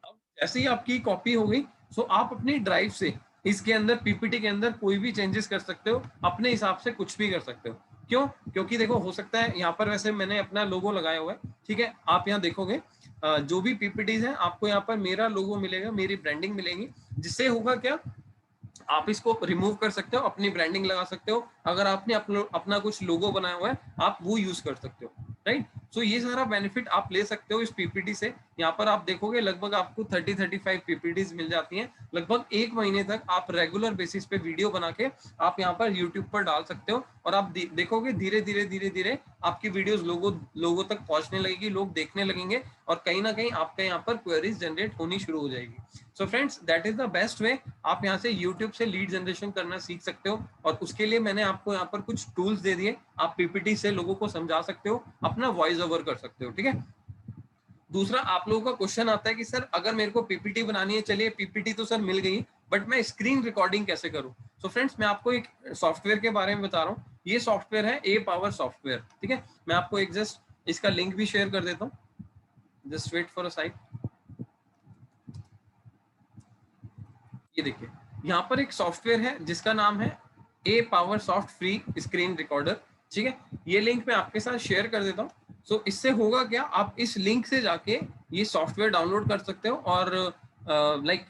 अब जैसे ही आपकी कॉपी हो गई, सो आप अपनी ड्राइव से इसके अंदर पीपीटी के अंदर कोई भी चेंजेस कर सकते हो, अपने हिसाब से कुछ भी कर सकते हो। क्यों? क्योंकि देखो, हो सकता है यहाँ पर वैसे मैंने अपना लोगो लगाया हुआ है, ठीक है। आप यहाँ देखोगे जो भी पीपीटीज है, आपको यहाँ पर मेरा लोगो मिलेगा, मेरी ब्रांडिंग मिलेगी, जिससे होगा क्या, आप इसको रिमूव कर सकते हो, अपनी ब्रांडिंग लगा सकते हो। अगर आपने अपना कुछ लोगो बनाया हुआ है, आप वो यूज कर सकते हो, राइट। सो ये सारा बेनिफिट आप ले सकते हो इस पीपीटी से। यहाँ पर आप देखोगे लगभग आपको 30-35 पीपीटीज मिल जाती हैं। लगभग 1 महीने तक आप रेगुलर बेसिस पे वीडियो बना के आप यहाँ पर यूट्यूब पर डाल सकते हो, और आप देखोगे धीरे धीरे आपकी वीडियोस लोगों तक पहुंचने लगेगी, लोग देखने लगेंगे, और कहीं ना कहीं आपके यहाँ पर क्वेरीज जनरेट होनी शुरू हो जाएगी। So friends, that is the best way. आप यहाँ से यूट्यूब से लीड जनरेशन करना सीख सकते हो, और उसके लिए मैंने आपको यहाँ पर कुछ टूल्स दे दिए। आप पीपीटी से लोगों को समझा सकते हो, अपना वॉइस ओवर कर सकते हो, ठीक है। दूसरा, आप लोगों का क्वेश्चन आता है कि सर अगर मेरे को पीपीटी बनानी है, चलिए पीपीटी तो सर मिल गई, बट मैं स्क्रीन रिकॉर्डिंग कैसे करूं? सो फ्रेंड्स, मैं आपको एक सॉफ्टवेयर के बारे में बता रहा हूँ। ये सॉफ्टवेयर है ए पावर सॉफ्टवेयर, ठीक है। मैं आपको एक जस्ट इसका लिंक भी शेयर कर देता हूँ, just wait for a side. ये देखिए, यहाँ पर एक सॉफ्टवेयर है जिसका नाम है a power soft free screen recorder, ठीक है। ये लिंक मैं आपके साथ शेयर कर देता हूँ। सो इससे होगा क्या, आप इस लिंक से जाके ये सॉफ्टवेयर डाउनलोड कर सकते हो, और लाइक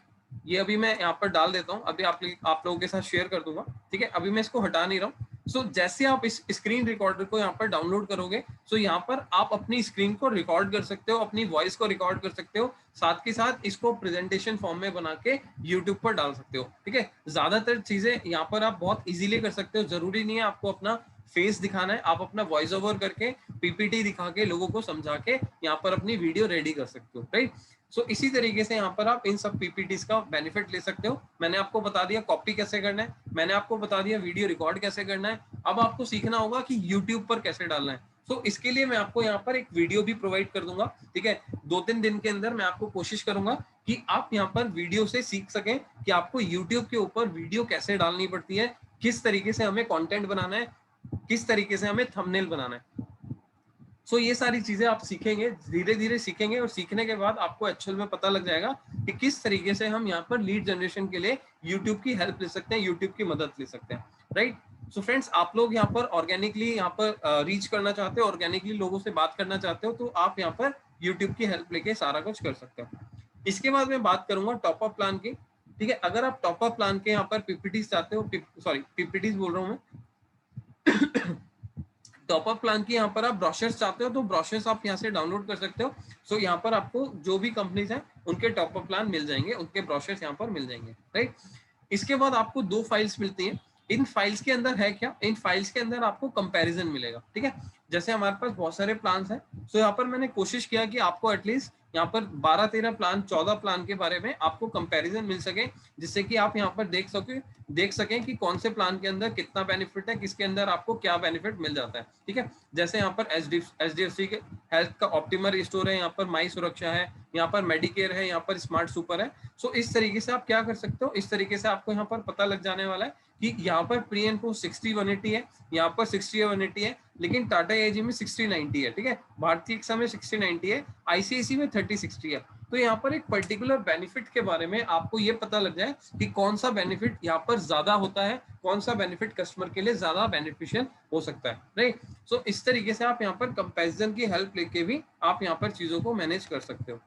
ये अभी मैं यहाँ पर डाल देता हूँ, अभी आप लोगों के साथ शेयर कर दूंगा, ठीक है। अभी मैं इसको हटा नहीं रहा हूँ। सो जैसे आप इस स्क्रीन रिकॉर्डर को यहाँ पर डाउनलोड करोगे, सो यहाँ पर आप अपनी स्क्रीन को रिकॉर्ड कर सकते हो, अपनी वॉइस को रिकॉर्ड कर सकते हो, साथ के साथ इसको प्रेजेंटेशन फॉर्म में बना के यूट्यूब पर डाल सकते हो, ठीक है। ज्यादातर चीजें यहाँ पर आप बहुत इजीली कर सकते हो। जरूरी नहीं है आपको अपना फेस दिखाना है, आप अपना वॉइस ओवर करके पीपीटी दिखा के लोगों को समझा के यहाँ पर अपनी वीडियो रेडी कर सकते हो, राइट। सो इसी तरीके से यहाँ पर आप इन सब पीपीटीज का बेनिफिट ले सकते हो। मैंने आपको बता दिया कॉपी कैसे करना है, मैंने आपको बता दिया वीडियो रिकॉर्ड कैसे करना है। अब आपको सीखना होगा कि यूट्यूब पर कैसे डालना है। तो इसके लिए मैं आपको यहाँ पर एक वीडियो भी प्रोवाइड कर दूंगा, ठीक है। 2-3 दिन के अंदर मैं आपको कोशिश करूंगा कि आप यहाँ पर वीडियो से सीख सकें कि आपको यूट्यूब के ऊपर वीडियो कैसे डालनी पड़ती है, किस तरीके से हमें कंटेंट बनाना है, किस तरीके से हमें थंबनेल बनाना है। सो ये सारी चीजें आप सीखेंगे, धीरे धीरे सीखेंगे, और सीखने के बाद आपको एक्चुअल में पता लग जाएगा कि किस तरीके से हम यहाँ पर लीड जनरेशन के लिए यूट्यूब की हेल्प ले सकते हैं, यूट्यूब की मदद ले सकते हैं, राइट। सो फ्रेंड्स, आप लोग यहाँ पर ऑर्गेनिकली यहाँ पर रीच करना चाहते हो, ऑर्गेनिकली लोगों से बात करना चाहते हो, तो आप यहाँ पर यूट्यूब की हेल्प लेके सारा कुछ कर सकते हो। इसके बाद मैं बात करूंगा टॉप अप प्लान की, ठीक है। अगर आप टॉप अप प्लान के यहाँ पर पीपीटीज चाहते हो, सॉरी पीपीटीज बोल रहा हूँ मैं टॉप अप प्लान की यहाँ पर आप ब्रोशर्स चाहते हो, तो ब्रोशर्स आप यहाँ से डाउनलोड कर सकते हो। सो यहाँ पर आपको जो भी कंपनीज हैं उनके टॉप अप प्लान मिल जाएंगे, उनके ब्रोशर्स यहाँ पर मिल जाएंगे, राइट। इसके बाद आपको 2 फाइल्स मिलती हैं। इन फाइल्स के अंदर है क्या, इन फाइल्स के अंदर आपको कंपैरिजन मिलेगा, ठीक है। जैसे हमारे पास बहुत सारे प्लान्स हैं, सो यहाँ पर मैंने कोशिश किया कि आपको एटलीस्ट यहाँ पर 12-13 प्लान, 14 प्लान के बारे में आपको कंपैरिजन मिल सके, जिससे कि आप यहाँ पर देख सकें कि कौन से प्लान के अंदर कितना बेनिफिट है, किसके अंदर आपको क्या बेनिफिट मिल जाता है, ठीक है। जैसे यहाँ पर एचडीएफसी के हेल्थ का ऑप्टिमर रिस्टोर है, यहाँ पर माई सुरक्षा है, यहाँ पर मेडिकेयर है, यहाँ पर स्मार्ट सुपर है। सो इस तरीके से आप क्या कर सकते हो, इस तरीके से आपको यहाँ पर पता लग जाने वाला है कि यहाँ पर प्री एंड पोस्ट 60-180 है, यहाँ पर 60-180 है, लेकिन टाटा एजी में 60-90 है, ठीक है। भारतीय एक्सा में 60-90 है, आईसीआईसी में 30-60 है। तो यहाँ पर एक पर्टिकुलर बेनिफिट के बारे में आपको ये पता लग जाए कि कौन सा बेनिफिट यहाँ पर ज्यादा होता है, कौन सा बेनिफिट कस्टमर के लिए ज्यादा बेनिफिशियल हो सकता है, राइट। सो इस तरीके से आप यहाँ पर कंपैरिजन की हेल्प लेके भी आप यहाँ पर चीजों को मैनेज कर सकते हो।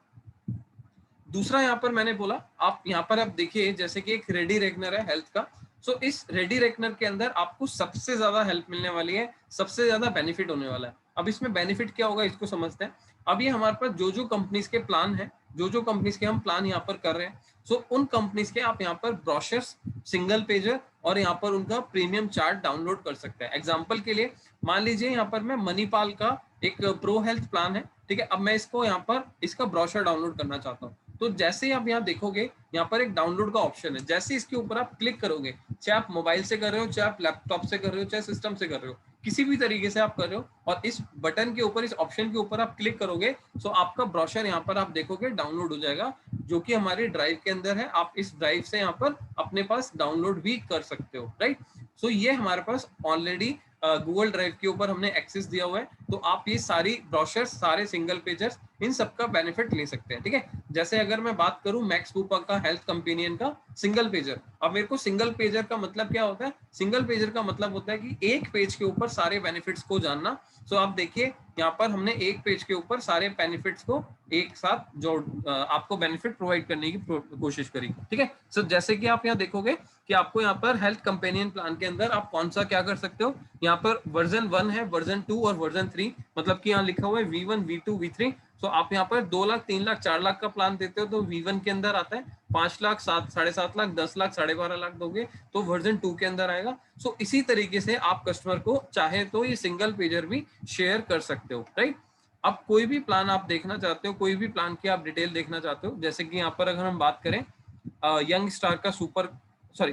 दूसरा यहाँ पर मैंने बोला, आप यहाँ पर आप देखिए जैसे कि एक रेडी रेकनर है हेल्थ का। सो इस रेडी रेकनर के अंदर आपको सबसे ज्यादा हेल्प मिलने वाली है, सबसे ज्यादा बेनिफिट होने वाला है। अब इसमें बेनिफिट क्या होगा इसको समझते हैं। अब ये हमारे पास जो कंपनीज के प्लान है, जो कंपनीज के हम प्लान यहाँ पर कर रहे हैं, सो उन कंपनीज के आप यहाँ पर ब्रोशर्स, सिंगल पेजर और यहाँ पर उनका प्रीमियम चार्ट डाउनलोड कर सकते हैं। एग्जाम्पल के लिए मान लीजिए यहाँ पर मैं मणिपाल का एक प्रो हेल्थ प्लान है, ठीक है। अब मैं इसको यहाँ पर इसका ब्रोशर डाउनलोड करना चाहता हूँ, तो जैसे ही आप यहाँ देखोगे यहाँ पर एक डाउनलोड का ऑप्शन है। जैसे इसके ऊपर आप क्लिक करोगे, चाहे आप मोबाइल से कर रहे हो, चाहे आप लैपटॉप से कर रहे हो, चाहे सिस्टम से कर रहे हो, किसी भी तरीके से आप कर रहे हो, और इस बटन के ऊपर, इस ऑप्शन के ऊपर आप क्लिक करोगे तो आपका ब्रोशर यहाँ पर आप देखोगे डाउनलोड हो जाएगा, जो कि हमारे ड्राइव के अंदर है। आप इस ड्राइव से यहाँ पर अपने पास डाउनलोड भी कर सकते हो, राइट। सो ये हमारे पास ऑलरेडी गूगल ड्राइव के ऊपर हमने एक्सेस दिया हुआ है, तो आप ये सारी ब्रोशर्स, सारे सिंगल पेजर्स, इन सब का बेनिफिट ले सकते हैं, ठीक है। जैसे अगर मैं बात करूं मैक्स कूपर का हेल्थ कंपेनियन का सिंगल पेजर, अब मेरे को सिंगल पेजर का मतलब क्या होता है? सिंगल पेजर का मतलब होता है कि एक पेज के ऊपर सारे बेनिफिट्स को जानना। सो आप देखिए यहाँ पर हमने एक पेज के ऊपर सारे बेनिफिट्स को एक साथ जोड़ आपको बेनिफिट प्रोवाइड करने की कोशिश करी, ठीक है। सो जैसे कि आप यहाँ देखोगे कि आपको यहाँ पर हेल्थ कंपेनियन प्लान के अंदर आप कौन सा क्या कर सकते हो। यहाँ पर वर्जन 1 है, वर्जन 2 और वर्जन 3, मतलब कि यहाँ लिखा हुआ है V1, V2, V3। तो आप यहाँ पर 2 लाख, 3 लाख, 4 लाख का प्लान देते हो तो V1 के अंदर आता है 5 लाख, 7.5 लाख, 10 लाख, 12.5 लाख दोगे तो वर्जन 2 के अंदर आएगा। सो इसी तरीके से आप कस्टमर को चाहे तो ये सिंगल पेजर भी शेयर कर सकते हो, राइट। अब कोई भी प्लान आप देखना चाहते हो, कोई भी प्लान की आप डिटेल देखना चाहते हो, जैसे कि यहाँ पर अगर हम बात करें यंग स्टार का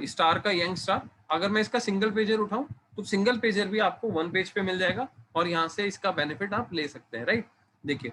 स्टार का यंग स्टार, अगर मैं इसका सिंगल पेजर उठाऊं तो सिंगल पेजर भी आपको 1 पेज पे मिल जाएगा और यहाँ से इसका बेनिफिट आप ले सकते हैं, राइट। देखिए,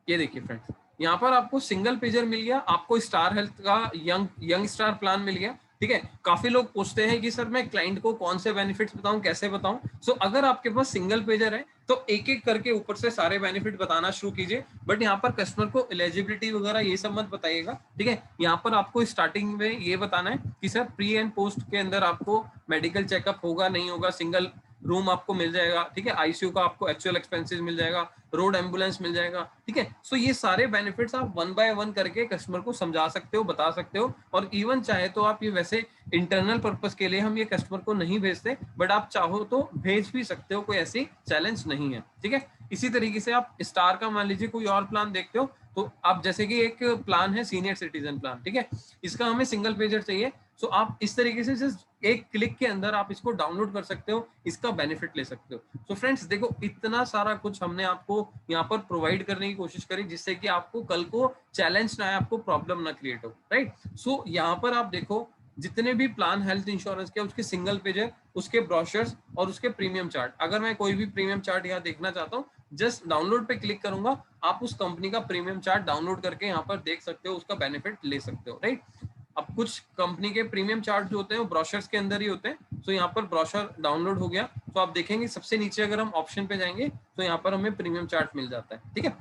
ये देखिए फ्रेंड्स, यहाँ पर आपको सिंगल पेजर मिल गया, आपको स्टार हेल्थ का यंग स्टार प्लान मिल गया, ठीक है। काफी लोग पूछते हैं कि सर मैं क्लाइंट को कौन से बेनिफिट्स बताऊं, कैसे बताऊं। सो अगर आपके पास सिंगल पेजर है तो एक एक करके ऊपर से सारे बेनिफिट बताना शुरू कीजिए, बट यहाँ पर कस्टमर को एलिजिबिलिटी वगैरह ये सब मत बताइएगा, ठीक है। यहाँ पर आपको स्टार्टिंग में ये बताना है कि सर प्री एंड पोस्ट के अंदर आपको मेडिकल चेकअप होगा नहीं होगा, सिंगल रूम आपको मिल जाएगा, ठीक है। आईसीयू का आपको एक्चुअल एक्सपेंसेस मिल जाएगा, रोड एम्बुलेंस मिल जाएगा, ठीक है। सो ये सारे बेनिफिट्स आप 1 बाय 1 करके कस्टमर को समझा सकते हो, बता सकते हो, और इवन चाहे तो आप ये, वैसे इंटरनल पर्पस के लिए हम ये कस्टमर को नहीं भेजते, बट आप चाहो तो भेज भी सकते हो, कोई ऐसी चैलेंज नहीं है, ठीक है। इसी तरीके से आप स्टार का मान लीजिए कोई और प्लान देखते हो, तो आप जैसे कि एक प्लान है सीनियर सिटीजन प्लान, ठीक है, इसका हमें सिंगल पेजर चाहिए। सो आप इस तरीके से जस्ट एक क्लिक के अंदर आप इसको डाउनलोड कर सकते हो, इसका बेनिफिट ले सकते हो। सो फ्रेंड्स देखो, इतना सारा कुछ हमने आपको यहाँ पर प्रोवाइड करने की कोशिश करी जिससे कि आपको कल को चैलेंज ना आए, आपको प्रॉब्लम ना क्रिएट हो, राइट। सो यहाँ पर आप देखो जितने भी प्लान हेल्थ इंश्योरेंस के, उसके सिंगल पेजर, उसके ब्रोशर्स और उसके प्रीमियम चार्ट। अगर मैं कोई भी प्रीमियम चार्ट यहाँ देखना चाहता हूँ, जस्ट डाउनलोड पे क्लिक करूंगा, आप उस कंपनी का प्रीमियम चार्ट डाउनलोड करके यहाँ पर देख सकते हो, उसका बेनिफिट ले सकते हो, राइट। अब कुछ कंपनी के प्रीमियम चार्ट जो होते हैं वो ब्रोशर्स के अंदर ही होते हैं। तो यहाँ पर ब्रोशर डाउनलोड हो गया, तो आप देखेंगे सबसे नीचे अगर हम ऑप्शन पे जाएंगे तो यहाँ पर हमें प्रीमियम चार्ट मिल जाता है, ठीक है।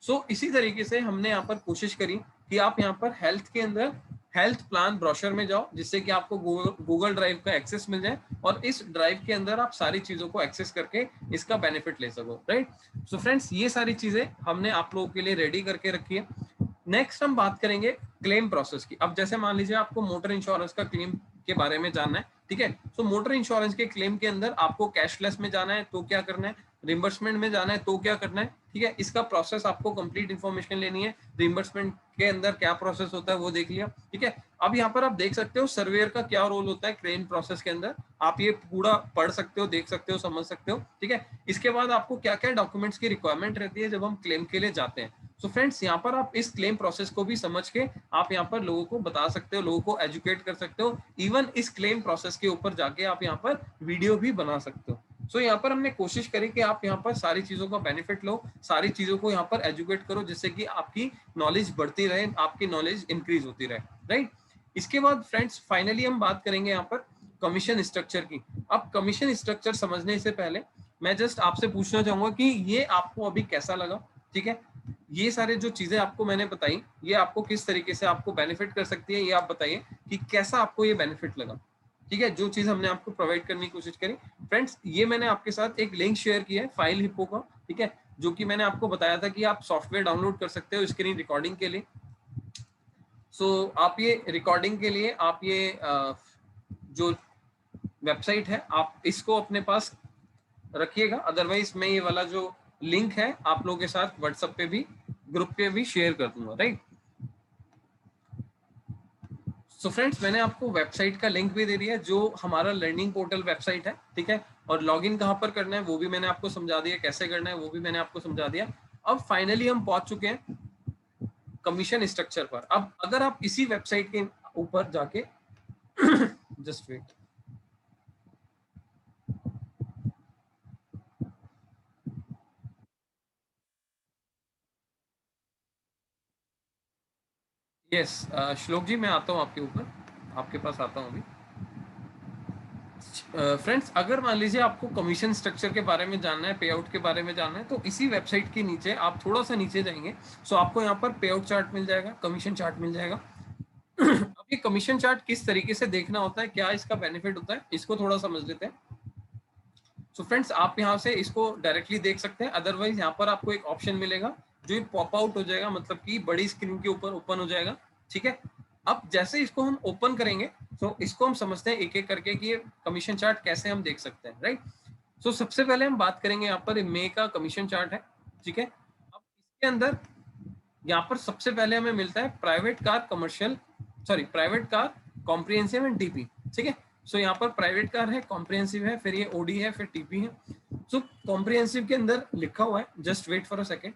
सो इसी तरीके से हमने यहाँ पर कोशिश करी कि आप यहाँ पर हेल्थ के अंदर हेल्थ प्लान ब्रोशर में जाओ, जिससे कि आपको गूगल ड्राइव का एक्सेस मिल जाए और इस ड्राइव के अंदर आप सारी चीजों को एक्सेस करके इसका बेनिफिट ले सको, राइट। सो फ्रेंड्स, ये सारी चीजें हमने आप लोगों के लिए रेडी करके रखी है। नेक्स्ट हम बात करेंगे क्लेम प्रोसेस की। अब जैसे मान लीजिए आपको मोटर इंश्योरेंस का क्लेम के बारे में जानना है, ठीक है। सो मोटर इंश्योरेंस के क्लेम के अंदर आपको कैशलेस में जाना है तो क्या करना है, रिम्बर्समेंट में जाना है तो क्या करना है, ठीक है। इसका प्रोसेस आपको कंप्लीट इन्फॉर्मेशन लेनी है, रिम्बर्समेंट के अंदर क्या प्रोसेस होता है वो देख लिया, ठीक है। अब यहाँ पर आप देख सकते हो सर्वेयर का क्या रोल होता है क्लेम प्रोसेस के अंदर, आप ये पूरा पढ़ सकते हो, देख सकते हो, समझ सकते हो, ठीक है। इसके बाद आपको क्या क्या डॉक्यूमेंट्स की रिक्वायरमेंट रहती है जब हम क्लेम के लिए जाते हैं। सो फ्रेंड्स, यहाँ पर आप इस क्लेम प्रोसेस को भी समझ के आप यहाँ पर लोगों को बता सकते हो, लोगों को एजुकेट कर सकते हो। इवन इस क्लेम प्रोसेस के ऊपर जाके आप यहाँ पर वीडियो भी बना सकते हो। सो यहाँ पर हमने कोशिश करी कि आप यहाँ पर सारी चीजों का बेनिफिट लो, सारी चीजों को यहाँ पर एजुकेट करो, जिससे कि आपकी नॉलेज बढ़ती रहे, आपकी नॉलेज इंक्रीज होती रहे, राइट। इसके बाद फ्रेंड्स फाइनली हम बात करेंगे यहाँ पर कमीशन स्ट्रक्चर की। अब कमीशन स्ट्रक्चर समझने से पहले मैं जस्ट आपसे पूछना चाहूंगा कि ये आपको अभी कैसा लगा, ठीक है। ये सारे जो चीजें आपको मैंने बताई, ये आपको किस तरीके से आपको बेनिफिट कर सकती है, ये आप बताइए कि कैसा आपको ये बेनिफिट लगा, ठीक है, जो चीज हमने आपको प्रोवाइड करने की कोशिश करी। फ्रेंड्स, ये मैंने आपके साथ एक लिंक शेयर किया है फाइल हिप्पो का, ठीक है, जो कि मैंने आपको बताया था कि आप सॉफ्टवेयर डाउनलोड कर सकते हो स्क्रीन रिकॉर्डिंग के लिए। सो आप ये रिकॉर्डिंग के लिए आप ये जो वेबसाइट है आप इसको अपने पास रखिएगा, अदरवाइज मैं ये वाला जो लिंक है आप लोगों के साथ व्हाट्सएप पे भी, ग्रुप पे भी शेयर कर दूंगा, राइट। सो फ्रेंड्स, मैंने आपको वेबसाइट का लिंक भी दे दिया है, जो हमारा लर्निंग पोर्टल वेबसाइट है, ठीक है। और लॉगिन कहाँ पर करना है वो भी मैंने आपको समझा दिया, कैसे करना है वो भी मैंने आपको समझा दिया। अब फाइनली हम पहुंच चुके हैं कमीशन स्ट्रक्चर पर। अब अगर आप इसी वेबसाइट के ऊपर जाके जस्ट वेट, यस श्लोक जी, मैं आता हूँ आपके ऊपर, आपके पास आता हूँ अभी। फ्रेंड्स, अगर मान लीजिए आपको कमीशन स्ट्रक्चर के बारे में जानना है, पे आउट के बारे में जानना है, तो इसी वेबसाइट के नीचे आप थोड़ा सा नीचे जाएंगे, सो आपको यहाँ पर पे आउट चार्ट मिल जाएगा, कमीशन चार्ट मिल जाएगा। अब ये कमीशन चार्ट किस तरीके से देखना होता है, क्या इसका बेनिफिट होता है, इसको थोड़ा समझ लेते हैं। सो फ्रेंड्स, आप यहाँ से इसको डायरेक्टली देख सकते हैं, अदरवाइज यहाँ पर आपको एक ऑप्शन मिलेगा जो पॉप आउट हो जाएगा, मतलब कि बड़ी स्क्रीन के ऊपर ओपन हो जाएगा। ठीक है, अब जैसे इसको हम ओपन करेंगे तो इसको हम समझते हैं एक एक करके कि ये कमीशन चार्ट कैसे हम देख सकते हैं, राइट। सो सबसे पहले हम बात करेंगे, यहाँ पर मे का कमीशन चार्ट है। ठीक है, अब इसके अंदर यहाँ पर सबसे पहले हमें मिलता है private car commercial, sorry private car comprehensive and TP. ठीक है, सो यहाँ पर प्राइवेट कार है, कॉम्प्रिहेंसिव है, फिर ये ओडी है, फिर टीपी है। सो कॉम्प्रिहेंसिव के अंदर लिखा हुआ है, just wait for a second.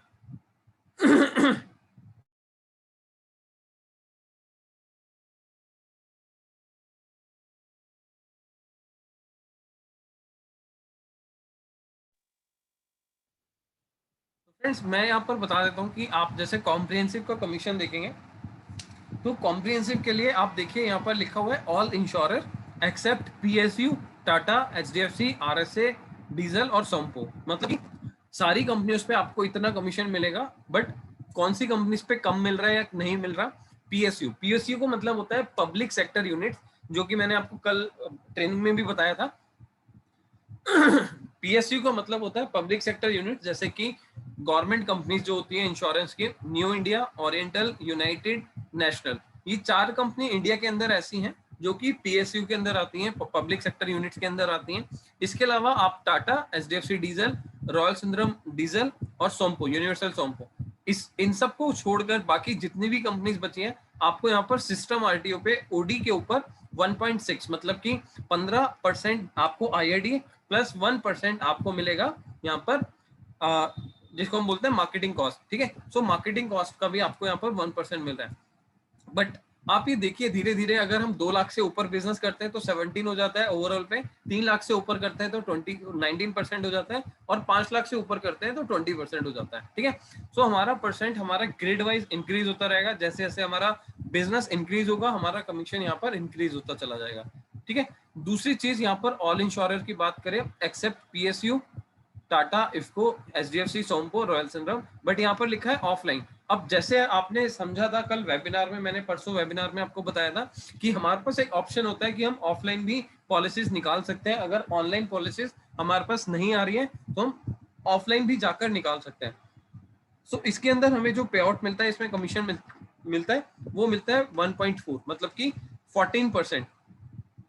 Friends, मैं यहाँ पर बता देता हूँ कि आप जैसे कॉम्प्रिहेंसिव का कमीशन देखेंगे तो कॉम्प्रिहेंसिव के लिए आप देखिए यहाँ पर लिखा हुआ है all insurer except PSU, Tata, HDFC, RSA, डीजल और सोम्पो। मतलब कि सारी कंपनियों पे आपको इतना कमीशन मिलेगा, बट कौन सी कंपनीज पे कम मिल रहा है या नहीं मिल रहा, पीएसयू। पीएसयू को मतलब होता है पब्लिक सेक्टर यूनिट, जो कि मैंने आपको कल ट्रेनिंग में भी बताया था। पीएसयू का मतलब होता है पब्लिक सेक्टर यूनिट, जैसे कि गवर्नमेंट कंपनीज जो होती है इंश्योरेंस की, new India, oriental, United, national. ये 4 कंपनी इंडिया के अंदर ऐसी हैं जो कि पीएसयू के अंदर आती हैं, पब्लिक सेक्टर यूनिट्स के अंदर आती हैं। इसके अलावा आप Tata, HDFC diesel, royal Sundaram diesel और सोम्पो, यूनिवर्सल सोम्पो, इन सबको छोड़कर बाकी जितनी भी कंपनीज बची हैं, आपको यहाँ पर सिस्टम आरटीओ पे ओडी के ऊपर 1.6 मतलब कि 15% आपको आईआरडी प्लस 1% आपको मिलेगा यहाँ पर, जिसको हम बोलते हैं मार्केटिंग कॉस्ट। ठीक है, सो मार्केटिंग कॉस्ट का भी आपको यहाँ पर 1% मिल रहा है। बट आप ये देखिए, धीरे धीरे अगर हम 2 लाख से ऊपर बिजनेस करते हैं तो 17 हो जाता है ओवरऑल पे, 3 लाख से ऊपर करते हैं तो 19% हो जाता है, और 5 लाख से ऊपर करते हैं तो 20% हो जाता है। ठीक है, सो हमारा परसेंट हमारा ग्रेड वाइज इंक्रीज होता रहेगा, जैसे जैसे हमारा बिजनेस इंक्रीज होगा हमारा कमीशन यहाँ पर इंक्रीज होता चला जाएगा। ठीक है, दूसरी चीज यहाँ पर ऑल इंश्योरर की बात करें, except PSU, Tata, IFFCO, HDFC, Sompo, Royal Sundaram, but यहाँ पर लिखा है ऑफलाइन। अब जैसे आपने समझा था कल वेबिनार में, मैंने परसों वेबिनार में आपको बताया था कि हमारे पास एक ऑप्शन होता है कि हम ऑफलाइन भी पॉलिसीज निकाल सकते हैं। अगर ऑनलाइन पॉलिसीज हमारे पास नहीं आ रही है तो हम ऑफलाइन भी जाकर निकाल सकते हैं। सो इसके अंदर हमें जो पे आउट मिलता है, इसमें कमीशन मिलता है, वो मिलता है 1.4 मतलब कि 14%।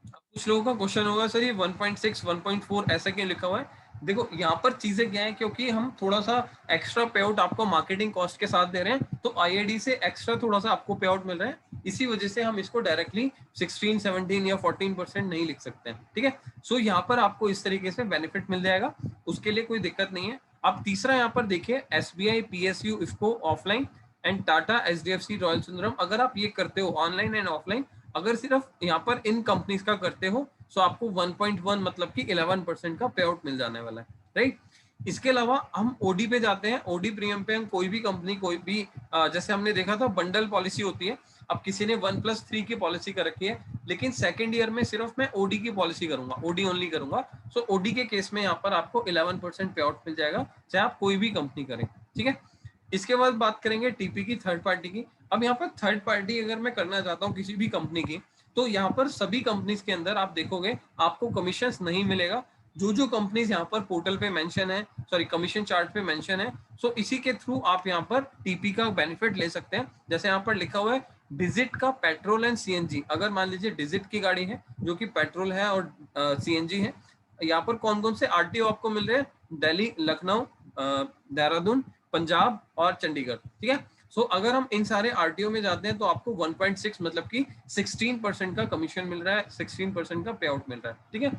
कुछ लोगों का क्वेश्चन होगा, सर ये 1.6 1.4 ऐसा क्यों लिखा हुआ है। देखो यहाँ पर चीजें क्या है, क्योंकि हम थोड़ा सा एक्स्ट्रा पे आउट आपको मार्केटिंग कॉस्ट के साथ दे रहे हैं, तो आईआईडी से एक्स्ट्रा थोड़ा सा आपको पे आउट मिल रहा है, इसी वजह से हम इसको डायरेक्टली 16 17 या 14% नहीं लिख सकते हैं। ठीक है, सो यहाँ पर आपको इस तरीके से बेनिफिट मिल जाएगा, उसके लिए कोई दिक्कत नहीं है। अब तीसरा यहाँ पर देखिए, SBI, PSU, IFFCO offline and Tata, HDFC, royal Sundaram, अगर आप ये करते हो ऑनलाइन एंड ऑफलाइन, अगर सिर्फ यहाँ पर इन कंपनीज का करते हो तो आपको 1.1 मतलब कि 11% का पे आउट मिल जाने वाला है, राइट। इसके अलावा हम ओडी पे जाते हैं, ओडी प्रीमियम पे हम कोई भी कंपनी, कोई भी जैसे हमने देखा था बंडल पॉलिसी होती है। अब किसी ने 1+3 की पॉलिसी कर रखी है, लेकिन सेकेंड ईयर में सिर्फ मैं ओडी की पॉलिसी करूंगा, ओडी ओनली करूंगा, सो ओडी के केस में यहाँ पर आपको 11% पे आउट मिल जाएगा, चाहे आप कोई भी कंपनी करें। ठीक है, इसके बाद बात करेंगे टीपी की, थर्ड पार्टी की। अब यहाँ पर थर्ड पार्टी अगर मैं करना चाहता हूँ किसी भी कंपनी की, तो यहाँ पर सभी कंपनीज के अंदर आप देखोगे आपको कमीशन नहीं मिलेगा। जो जो कंपनीज यहाँ पर पोर्टल पे मेंशन है, सॉरी कमीशन चार्ट पे मेंशन है, सो इसी के थ्रू आप यहाँ पर टीपी का बेनिफिट ले सकते हैं। जैसे यहाँ पर लिखा हुआ है डिजिट का पेट्रोल एंड सीएनजी, अगर मान लीजिए डिजिट की गाड़ी है जो कि पेट्रोल है और सीएनजी है, यहाँ पर कौन कौन से आरटीओ आपको मिल रहे हैं, दिल्ली, लखनऊ, देहरादून, पंजाब और चंडीगढ़। ठीक है, सो अगर हम इन सारे आरटीओ में जाते हैं तो आपको 1.6 मतलब कि 16% का कमीशन मिल रहा है, 16% का पे आउट मिल रहा है। ठीक है,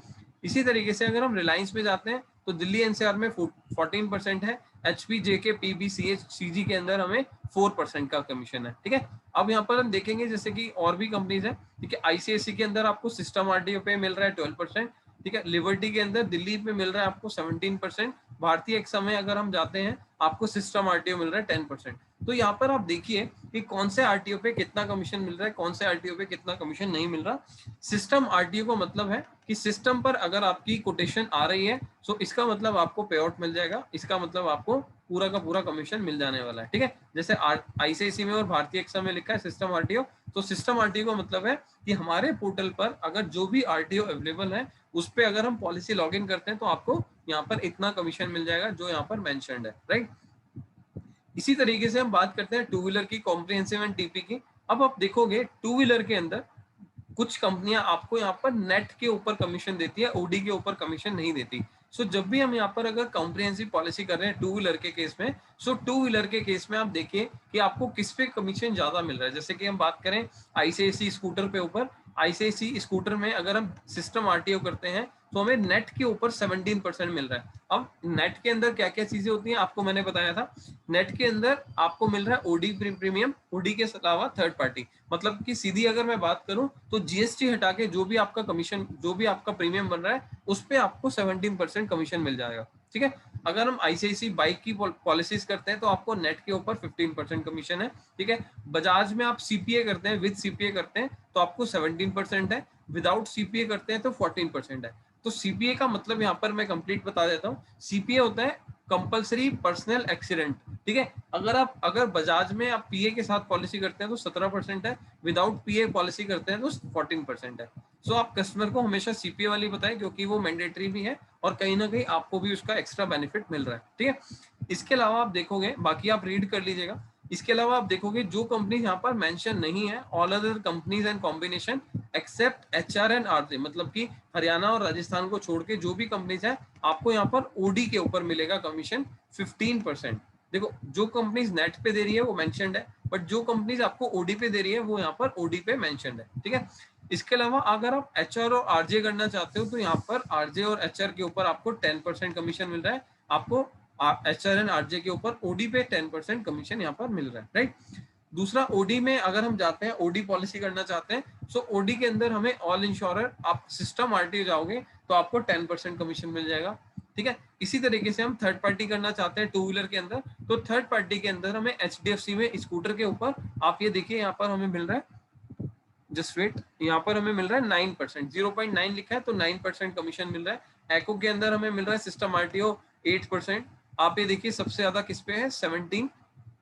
इसी तरीके से अगर हम रिलायंस में जाते हैं तो दिल्ली एनसीआर में 14% है, एचपी, जेके, पीबी, सीएच, सीजी के अंदर हमें 4% का कमीशन है। ठीक है, अब यहाँ पर हम देखेंगे जैसे कि और भी कंपनीज है। ठीक है, आईसीआईसी के अंदर आपको सिस्टम आरटीओ पे मिल रहा है 12%। ठीक है, लिबर्टी के अंदर दिल्ली पे मिल रहा है आपको 17%, भारतीय एक्सा में अगर हम जाते हैं आपको सिस्टम आरटीओ मिल रहा है 10%। तो यहाँ पर आप देखिए कि कौन से आरटीओ पे कितना कमीशन मिल रहा है, कौन से आरटीओ पे कितना कमीशन नहीं मिल रहा। सिस्टम आरटीओ का मतलब है कि सिस्टम पर अगर आपकी कोटेशन आ रही है तो इसका मतलब आपको पे आउट मिल जाएगा, इसका मतलब आपको पूरा का पूरा कमीशन मिल जाने वाला है। ठीक है, जैसे आईसीआईसी में और भारतीय एक्सा में लिखा है सिस्टम आरटीओ, तो सिस्टम आरटीओ का मतलब है कि हमारे पोर्टल पर अगर जो भी आरटीओ अवेलेबल है उस पर अगर हम पॉलिसी लॉग इन करते हैं तो आपको यहाँ पर इतना कमीशन मिल जाएगा जो यहाँ पर मेंशन्ड है, राइट। इसी तरीके से हम बात करते हैं टू व्हीलर की कॉम्प्रिहेंसिव एंड टीपी की। अब आप देखोगे टू व्हीलर के अंदर कुछ कंपनियां आपको यहाँ पर नेट के ऊपर कमीशन देती है, ओडी के ऊपर कमीशन नहीं देती। सो जब भी हम यहाँ पर अगर कॉम्प्रिहेंसिव पॉलिसी कर रहे हैं टू व्हीलर के केस में, सो टू व्हीलर के केस में आप देखिए कि आपको किस पे कमीशन ज्यादा मिल रहा है। जैसे कि हम बात करें आईसीआईसी स्कूटर पे ऊपर, आईसीआईसी स्कूटर में अगर हम सिस्टम आरटीओ करते हैं तो हमें नेट के ऊपर 17% मिल रहा है। अब नेट के अंदर क्या क्या चीजें होती हैं आपको मैंने बताया था। नेट के अंदर आपको मिल रहा है ओडी प्रीमियम, ओडी के अलावा थर्ड पार्टी, मतलब कि सीधी अगर मैं बात करूं तो जीएसटी हटा के जो भी आपका कमीशन, जो भी आपका प्रीमियम बन रहा है उस पे आपको 17% कमीशन मिल जाएगा। ठीक है, अगर हम आईसीआईसी बाइक की पॉलिसीज करते हैं तो आपको नेट के ऊपर 15% कमीशन है। ठीक है, बजाज में आप सीपीए करते हैं, विद सीपीए करते हैं तो आपको 17% है, विदाउट सीपीए करते हैं तो 14% है। तो सीपीए का मतलब यहाँ पर मैं कंप्लीट बता देता हूँ। सीपीए होता है कंपलसरी पर्सनल एक्सीडेंट। ठीक है, अगर बजाज में आप पीए के साथ पॉलिसी करते हैं तो 17% है, विदाउट पीए पॉलिसी करते हैं तो 14% है। सो आप कस्टमर को हमेशा सीपीए वाली बताएं क्योंकि वो मैंडेटरी भी है और कहीं ना कहीं आपको भी उसका एक्स्ट्रा बेनिफिट मिल रहा है। ठीक है, इसके अलावा आप देखोगे, बाकी आप रीड कर लीजिएगा, इसके अलावा आप देखोगे जो कंपनी यहाँ पर मेंशन नहीं है, all other companies and combination except HR and RJ, मतलब कि हरियाणा और राजस्थान को छोड़ के जो भी कंपनीज है आपको यहाँ पर ओडी के ऊपर मिलेगा कमीशन 15%। देखो जो कंपनीज नेट पे दे रही है वो मेंशन्ड है, बट जो कंपनीज आपको ओडी पे दे रही है वो यहाँ पर ओडी पे मेंशन्ड है। ठीक है, इसके अलावा अगर आप एचआर और आरजे करना चाहते हो तो यहाँ पर आरजे और एचआर के ऊपर आपको 10% कमीशन मिल रहा है, आपको एचआर एंड आरजे के ऊपर ओडी पे 10% कमीशन यहाँ पर मिल रहा है, राइट। दूसरा ओडी में अगर हम जाते हैं, ओडी पॉलिसी करना चाहते हैं, सो ओडी के अंदर हमें ऑल इंश्योरर, आप सिस्टम आरटीओ जाओगे तो आपको 10% कमीशन मिल जाएगा। ठीक है, इसी तरीके से हम थर्ड पार्टी करना चाहते हैं टू व्हीलर के अंदर, तो थर्ड पार्टी के अंदर हमें एचडीएफसी में स्कूटर के ऊपर आप ये देखिए यहाँ पर हमें मिल रहा है, जस्ट वेट, यहाँ पर हमें मिल रहा है 9%, 0.9 लिखा है तो 9% कमीशन मिल रहा है। एको के अंदर हमें मिल रहा है सिस्टम आरटीओ 8%। आप ये देखिए सबसे ज्यादा किस पे है 17,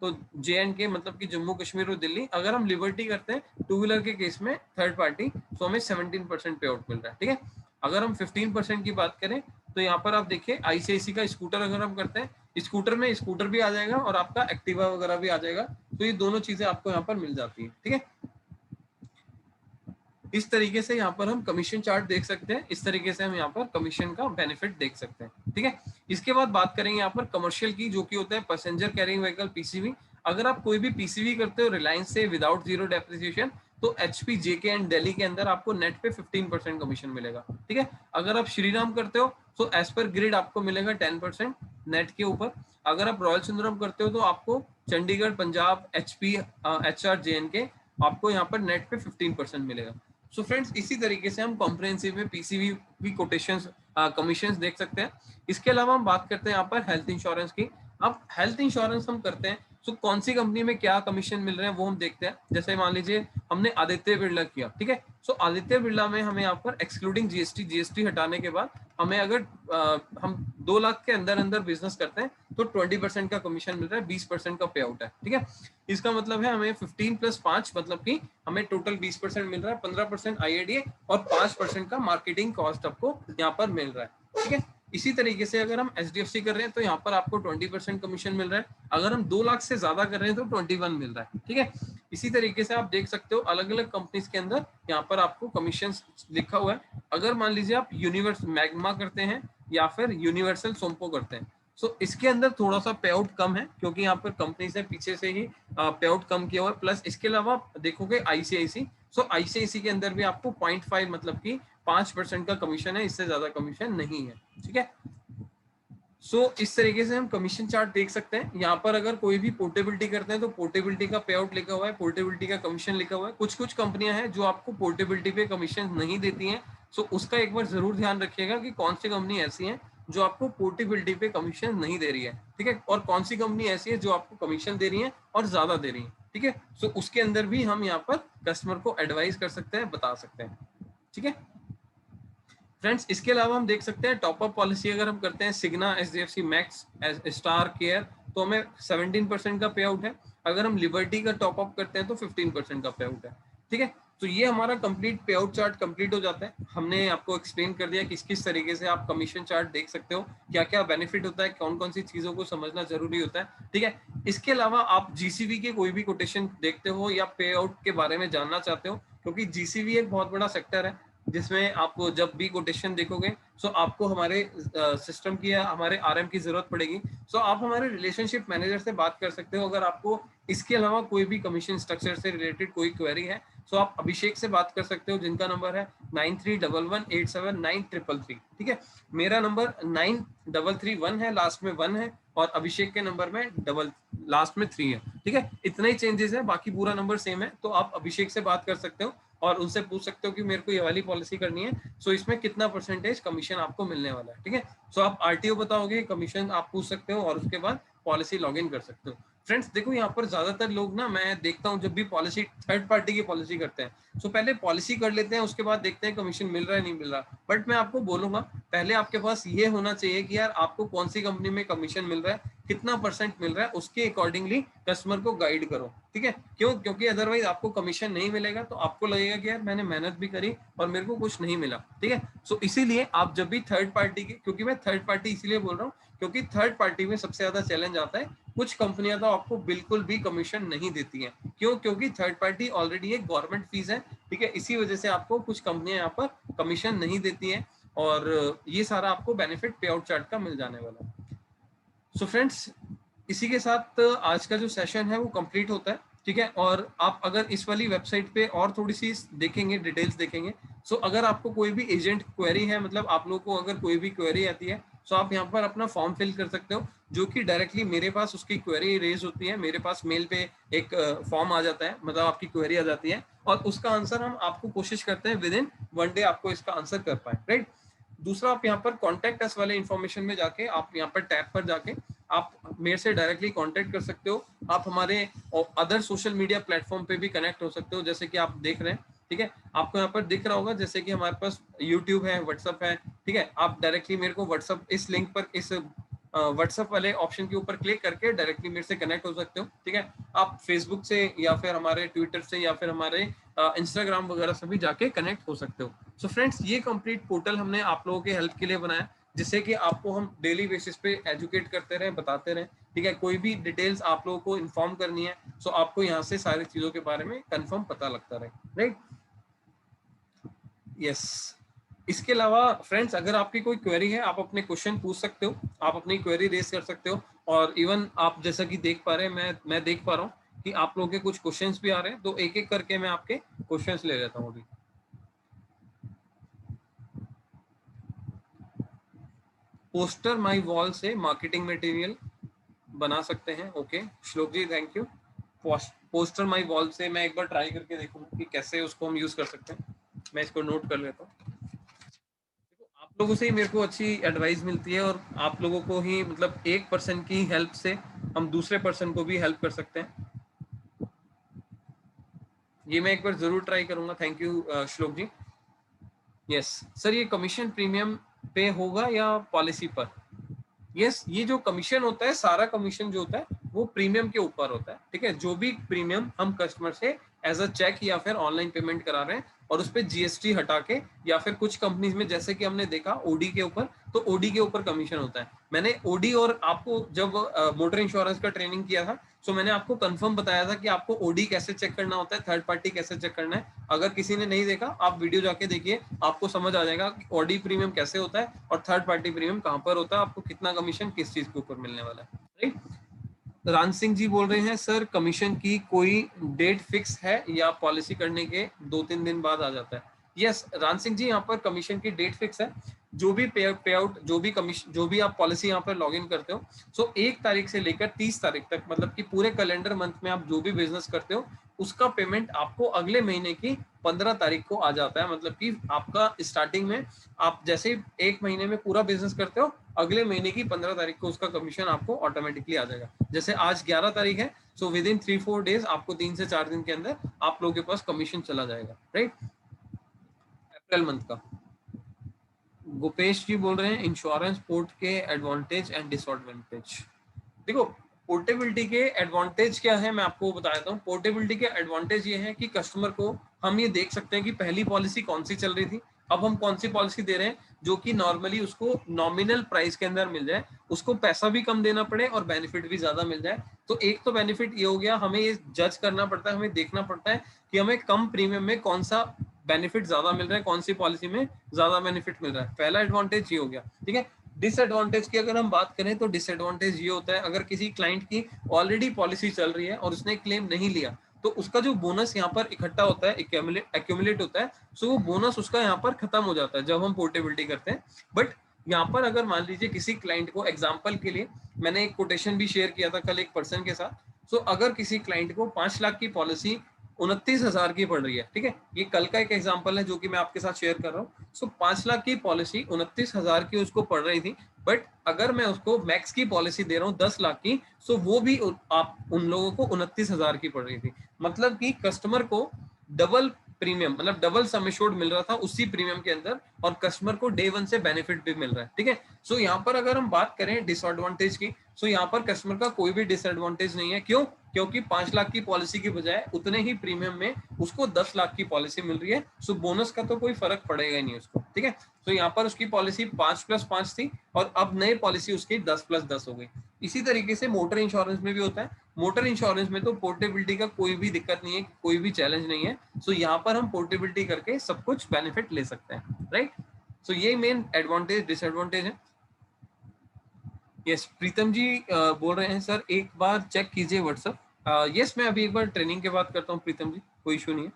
तो जे एंड के मतलब कि जम्मू कश्मीर और दिल्ली। अगर हम लिबर्टी करते हैं टू व्हीलर के केस में थर्ड पार्टी तो हमें 17% पे आउट मिल रहा है। ठीक है, अगर हम 15% की बात करें तो यहाँ पर आप देखिए आईसीआईसी का स्कूटर अगर हम करते हैं, स्कूटर में स्कूटर भी आ जाएगा और आपका एक्टिवा वगैरह भी आ जाएगा, तो ये दोनों चीजें आपको यहाँ पर मिल जाती है। ठीक है, इस तरीके से यहाँ पर हम कमीशन चार्ट देख सकते हैं, इस तरीके से हम यहाँ पर कमीशन का बेनिफिट देख सकते हैं। ठीक है, इसके बाद बात करेंगे यहाँ पर कमर्शियल की, जो कि होता है पैसेंजर कैरिंग व्हीकल पीसीवी। अगर आप कोई भी पीसीवी करते हो रिलायंस से विदाउट जीरो डेप्रिसिएशन तो एचपी जेके एंड दिल्ली के अंदर आपको नेट पे 15% कमीशन मिलेगा। ठीक है, अगर आप श्रीराम करते हो तो एज पर ग्रिड आपको मिलेगा 10% नेट के ऊपर। अगर आप रॉयल सुंदरम करते हो तो आपको Chandigarh, Punjab, HP, HR, JNK आपको यहाँ पर नेट पे 15% मिलेगा। सो फ्रेंड्स, इसी तरीके से हम कॉम्प्रिहेंसिव में पीसीवी भी कोटेशंस, कमीशंस देख सकते हैं। इसके अलावा हम बात करते हैं यहाँ पर हेल्थ इंश्योरेंस की। अब हेल्थ इंश्योरेंस हम करते हैं तो कौन सी कंपनी में क्या कमीशन मिल रहे हैं वो हम देखते हैं। जैसे मान लीजिए हमने आदित्य बिरला किया, ठीक है, सो आदित्य बिरला में हमें यहाँ पर एक्सक्लूडिंग जीएसटी हटाने के बाद हमें अगर हम 2 लाख के अंदर अंदर बिजनेस करते हैं तो 20% का कमीशन मिल रहा है, 20% का पे आउट है। ठीक है, इसका मतलब है हमें 15 + 5 मतलब कि हमें टोटल 20% मिल रहा है, 15% आईएडीए और 5% का मार्केटिंग कॉस्ट आपको यहाँ पर मिल रहा है। ठीक है, इसी तरीके से अगर हम एचडीएफसी कर रहे हैं तो यहाँ पर आपको 20% कमीशन मिल रहा है, अगर हम 2 लाख से ज्यादा कर रहे हैं तो 21 मिल रहा है। ठीक है, इसी तरीके से आप देख सकते हो अलग अलग कंपनीज के अंदर यहाँ पर आपको कमीशन लिखा हुआ है। अगर मान लीजिए आप यूनिवर्स मैग्मा करते हैं या फिर यूनिवर्सल सोम्पो करते हैं, सो इसके अंदर थोड़ा सा पे आउट कम है क्योंकि यहाँ पर कंपनी से पीछे से ही पे आउट कम किया हुआ है। प्लस इसके अलावा देखोगे आईसीआईसी, सो आईसीआईसी के अंदर भी आपको 0.5 मतलब कि 5% का कमीशन है, इससे ज्यादा कमीशन नहीं है। ठीक है, सो इस तरीके से हम कमीशन चार्ट देख सकते हैं। यहाँ पर अगर कोई भी पोर्टेबिलिटी करते हैं तो पोर्टेबिलिटी का पे आउट लिखा हुआ है, पोर्टेबिलिटी का कमीशन लिखा हुआ है। कुछ कुछ कंपनियां हैं जो आपको पोर्टेबिलिटी पे कमीशन नहीं देती हैं, सो उसका एक बार जरूर ध्यान रखिएगा कि कौन सी कंपनी ऐसी है जो आपको पोर्टेबिलिटी पे कमीशन नहीं दे रही है, ठीक है, और कौन सी कंपनी ऐसी है जो आपको कमीशन दे रही है और ज्यादा दे रही है, ठीक है। सो उसके अंदर भी हम यहाँ पर कस्टमर को एडवाइस कर सकते हैं, बता सकते हैं, ठीक है फ्रेंड्स। इसके अलावा हम देख सकते हैं टॉपअप पॉलिसी अगर हम करते हैं सिग्ना, एचडीएफसी मैक्स, स्टार केयर, तो हमें 17% का पे आउट है। अगर हम लिबर्टी का टॉपअप करते हैं तो 15% का पे आउट है, ठीक है। तो ये हमारा कंप्लीट पे आउट चार्ट कंप्लीट हो जाता है। हमने आपको एक्सप्लेन कर दिया किस किस तरीके से आप कमीशन चार्ट देख सकते हो, क्या क्या बेनिफिट होता है, कौन कौन सी चीजों को समझना जरूरी होता है, ठीक है। इसके अलावा आप जीसीवी के कोई भी कोटेशन देखते हो या पे आउट के बारे में जानना चाहते हो, क्योंकि जीसीवी एक बहुत बड़ा सेक्टर है जिसमें आप जब भी कोटेशन देखोगे सो आपको हमारे सिस्टम की या हमारे आरएम की जरूरत पड़ेगी। सो आप हमारे रिलेशनशिप मैनेजर से बात कर सकते हो। अगर आपको इसके अलावा कोई भी कमीशन स्ट्रक्चर से रिलेटेड कोई क्वेरी है सो आप अभिषेक से बात कर सकते हो, जिनका नंबर है 9311879333, ठीक है। मेरा नंबर 9331 है, लास्ट में 1 है, और अभिषेक के नंबर में लास्ट में 3 है, ठीक है। इतना ही चेंजेस है, बाकी पूरा नंबर सेम है। तो आप अभिषेक से बात कर सकते हो और उनसे पूछ सकते हो कि मेरे को ये वाली पॉलिसी करनी है, सो इसमें कितना परसेंटेज कमीशन आपको मिलने वाला है, ठीक है। सो आप आरटीओ बताओगे, कमीशन आप पूछ सकते हो और उसके बाद पॉलिसी लॉगिन कर सकते हो। फ्रेंड्स देखो यहाँ पर ज्यादातर लोग ना, मैं देखता हूँ जब भी पॉलिसी थर्ड पार्टी की पॉलिसी करते हैं सो पहले पॉलिसी कर लेते हैं, उसके बाद देखते हैं कमीशन मिल रहा है नहीं मिल रहा। बट मैं आपको बोलूंगा पहले आपके पास ये होना चाहिए कि यार आपको कौन सी कंपनी में कमीशन मिल रहा है, कितना परसेंट मिल रहा है, उसके अकॉर्डिंगली कस्टमर को गाइड करो, ठीक है। क्यों? क्योंकि अदरवाइज आपको कमीशन नहीं मिलेगा तो आपको लगेगा कि यार मैंने मेहनत भी करी और मेरे को कुछ नहीं मिला, ठीक है। सो इसीलिए आप जब भी थर्ड पार्टी की, क्योंकि मैं थर्ड पार्टी इसीलिए बोल रहा हूँ क्योंकि थर्ड पार्टी में सबसे ज्यादा चैलेंज आता है। कुछ कंपनियां तो आपको बिल्कुल भी कमीशन नहीं देती हैं। क्यों? क्योंकि थर्ड पार्टी ऑलरेडी एक गवर्नमेंट फीस है, ठीक है। इसी वजह से आपको कुछ कंपनियां यहाँ पर कमीशन नहीं देती हैं और ये सारा आपको बेनिफिट पे आउट चार्ट का मिल जाने वाला है। सो फ्रेंड्स इसी के साथ आज का जो सेशन है वो कंप्लीट होता है, ठीक है। और आप अगर इस वाली वेबसाइट पे और थोड़ी सी देखेंगे, डिटेल्स देखेंगे, सो अगर आपको कोई भी एजेंट क्वेरी है, मतलब आप लोगों को अगर कोई भी क्वेरी आती है सो आप यहाँ पर अपना फॉर्म फिल कर सकते हो, जो कि डायरेक्टली मेरे पास उसकी क्वेरी रेज होती है। मेरे पास मेल पे एक फॉर्म आ जाता है, मतलब आपकी क्वेरी आ जाती है और उसका आंसर हम आपको कोशिश करते हैं विद इन 1 डे आपको इसका आंसर कर पाए, राइट। दूसरा, आप यहाँ पर कॉन्टेक्ट अस वाले इन्फॉर्मेशन में जाके आप यहाँ पर टैब पर जाके आप मेरे से डायरेक्टली कांटेक्ट कर सकते हो। आप हमारे अदर सोशल मीडिया प्लेटफॉर्म पे भी कनेक्ट हो सकते हो, जैसे कि आप देख रहे हैं, ठीक है। आपको यहाँ पर दिख रहा होगा जैसे कि हमारे पास यूट्यूब है, व्हाट्सअप है, ठीक है। आप डायरेक्टली मेरे को व्हाट्सअप इस लिंक पर, इस व्हाट्सअप वाले ऑप्शन के ऊपर क्लिक करके डायरेक्टली मेरे से कनेक्ट हो सकते हो, ठीक है। आप फेसबुक से या फिर हमारे ट्विटर से या फिर हमारे इंस्टाग्राम वगैरह से भी जाके कनेक्ट हो सकते हो। सो फ्रेंड्स ये कंप्लीट पोर्टल हमने आप लोगों के हेल्प के लिए बनाया, जिससे कि आपको हम डेली बेसिस पे एजुकेट करते रहे, बताते रहे, ठीक है। कोई भी डिटेल्स आप लोगों को इन्फॉर्म करनी है सो आपको यहाँ से सारी चीजों के बारे में कंफर्म पता लगता रहे, राइट। यस, इसके अलावा फ्रेंड्स अगर आपकी कोई क्वेरी है आप अपने क्वेश्चन पूछ सकते हो, आप अपनी क्वेरी रेज कर सकते हो। और इवन आप जैसा कि देख पा रहे हैं, मैं देख पा रहा हूँ कि आप लोगों के कुछ क्वेश्चंस भी आ रहे हैं, तो एक एक करके मैं आपके क्वेश्चंस ले लेता हूँ अभी। पोस्टर माई वॉल से मार्केटिंग मटेरियल बना सकते हैं, okay Shlok ji, thank you. Poster my wall से मैं एक बार ट्राई करके देखूंगा कि कैसे उसको हम यूज कर सकते हैं। मैं इसको नोट कर लेता हूँ। देखो आप लोगों से ही मेरे को अच्छी एडवाइस मिलती है और आप लोगों को ही, मतलब एक पर्सन की हेल्प से हम दूसरे पर्सन को भी हेल्प कर सकते हैं। ये मैं एक बार जरूर ट्राई करूंगा, थैंक यू श्लोक जी। यस सर, ये कमीशन प्रीमियम पे होगा या पॉलिसी पर? यस, ये जो कमीशन होता है, सारा कमीशन जो होता है वो प्रीमियम के ऊपर होता है, ठीक है। जो भी प्रीमियम हम कस्टमर से एज अ चेक या फिर ऑनलाइन पेमेंट करा रहे हैं और उस पर जीएसटी हटा के, या फिर कुछ कंपनीज में जैसे कि हमने देखा ओडी के ऊपर, तो ओडी के ऊपर कमीशन होता है। मैंने ओडी और आपको जब मोटर इंश्योरेंस का ट्रेनिंग किया था सो मैंने आपको कंफर्म बताया था कि आपको ओडी कैसे चेक करना होता है, थर्ड पार्टी कैसे चेक करना है। अगर किसी ने नहीं देखा आप वीडियो जाके देखिए, आपको समझ आ जाएगा कि ओडी प्रीमियम कैसे होता है और थर्ड पार्टी प्रीमियम कहाँ पर होता है, आपको कितना कमीशन किस चीज के ऊपर मिलने वाला है, राइट। रान सिंह जी बोल रहे हैं सर कमीशन की कोई डेट फिक्स है या पॉलिसी करने के 2-3 दिन बाद आ जाता है? यस रान सिंह जी, यहाँ पर कमीशन की डेट फिक्स है। जो भी पे आउट, जो भी कमीशन, जो भी आप पॉलिसी यहाँ पर लॉग इन करते हो, सो 1 तारीख से लेकर 30 तारीख तक, मतलब कि पूरे कैलेंडर मंथ में आप जो भी बिजनेस करते हो उसका पेमेंट आपको अगले महीने की 15 तारीख को आ जाता है। मतलब कि आपका स्टार्टिंग में आप जैसे 1 महीने में पूरा बिजनेस करते हो, अगले महीने की 15 तारीख को उसका कमीशन आपको ऑटोमेटिकली आ जाएगा। जैसे आज 11 तारीख है, सो विद इन 3-4 डेज आपको 3 से 4 दिन के अंदर आप लोगों के पास कमीशन चला जाएगा, राइट, अप्रैल मंथ का। गोपेश जी बोल रहे हैं इंश्योरेंस पोर्ट के एडवांटेज एंड डिसएडवांटेज। देखो, पोर्टेबिलिटी के एडवांटेज क्या है मैं आपको बता देता हूँ। पोर्टेबिलिटी के एडवांटेज ये है कि कस्टमर को हम ये देख सकते हैं कि पहली पॉलिसी कौन सी चल रही थी, अब हम कौन सी पॉलिसी दे रहे हैं जो कि नॉर्मली उसको नॉमिनल प्राइस के अंदर मिल जाए, उसको पैसा भी कम देना पड़े और बेनिफिट भी ज्यादा मिल जाए। तो एक तो बेनिफिट ये हो गया, हमें ये जज करना पड़ता है, हमें देखना पड़ता है कि हमें कम प्रीमियम में कौन सा बेनिफिट ज्यादा मिल रहा है, कौन सी पॉलिसी में ज्यादा बेनिफिट मिल रहा है। पहला एडवांटेज ये हो गया, ठीक है। डिसएडवांटेज की अगर हम बात करें तो डिसएडवांटेज ये होता है, अगर किसी क्लाइंट की ऑलरेडी पॉलिसी चल रही है और उसने क्लेम नहीं लिया, तो उसका जो बोनस यहाँ पर इकट्ठा होता है, एक्यूमुलेट होता है, सो वो बोनस उसका यहाँ पर खत्म हो जाता है जब हम पोर्टेबिलिटी करते हैं। बट यहाँ पर अगर मान लीजिए किसी क्लाइंट को, एग्जाम्पल के लिए मैंने एक कोटेशन भी शेयर किया था कल एक पर्सन के साथ, सो अगर किसी क्लाइंट को 5 लाख की पॉलिसी 29,000 की पड़ रही है, ठीक है, ये कल का एक एग्जांपल है जो कि मैं आपके साथ शेयर कर रहा हूँ। सो 5 लाख की पॉलिसी 29,000 की उसको पड़ रही थी, बट अगर मैं उसको मैक्स की पॉलिसी दे रहा हूँ 10 लाख की, सो वो भी आप उन लोगों को 29,000 की पड़ रही थी। मतलब कि कस्टमर को डबल प्रीमियम, मतलब डबल सम एश्योर्ड मिल रहा था उसी प्रीमियम के अंदर, और कस्टमर को डे 1 से बेनिफिट भी मिल रहा है, ठीक है। सो यहाँ पर अगर हम बात करें डिसएडवांटेज की, सो यहाँ पर कस्टमर का कोई भी डिसएडवांटेज नहीं है। क्यों? क्योंकि 5 लाख की पॉलिसी की बजाय उतने ही प्रीमियम में उसको 10 लाख की पॉलिसी मिल रही है। सो बोनस का तो कोई फर्क पड़ेगा ही नहीं उसको, ठीक है। तो यहाँ पर उसकी पॉलिसी 5+5 थी और अब नई पॉलिसी उसकी 10+10 हो गई। इसी तरीके से मोटर इंश्योरेंस में भी होता है। मोटर इंश्योरेंस में तो पोर्टेबिलिटी का कोई भी दिक्कत नहीं है, कोई भी चैलेंज नहीं है। सो यहाँ पर हम पोर्टेबिलिटी करके सब कुछ बेनिफिट ले सकते हैं, राइट। सो ये मेन एडवांटेज डिसएडवांटेज है। यस, प्रीतम जी बोल रहे हैं सर एक बार चेक कीजिए व्हाट्सएप। यस, मैं अभी एक बार ट्रेनिंग के बाद करता हूँ प्रीतम जी, कोई इशू नहीं है।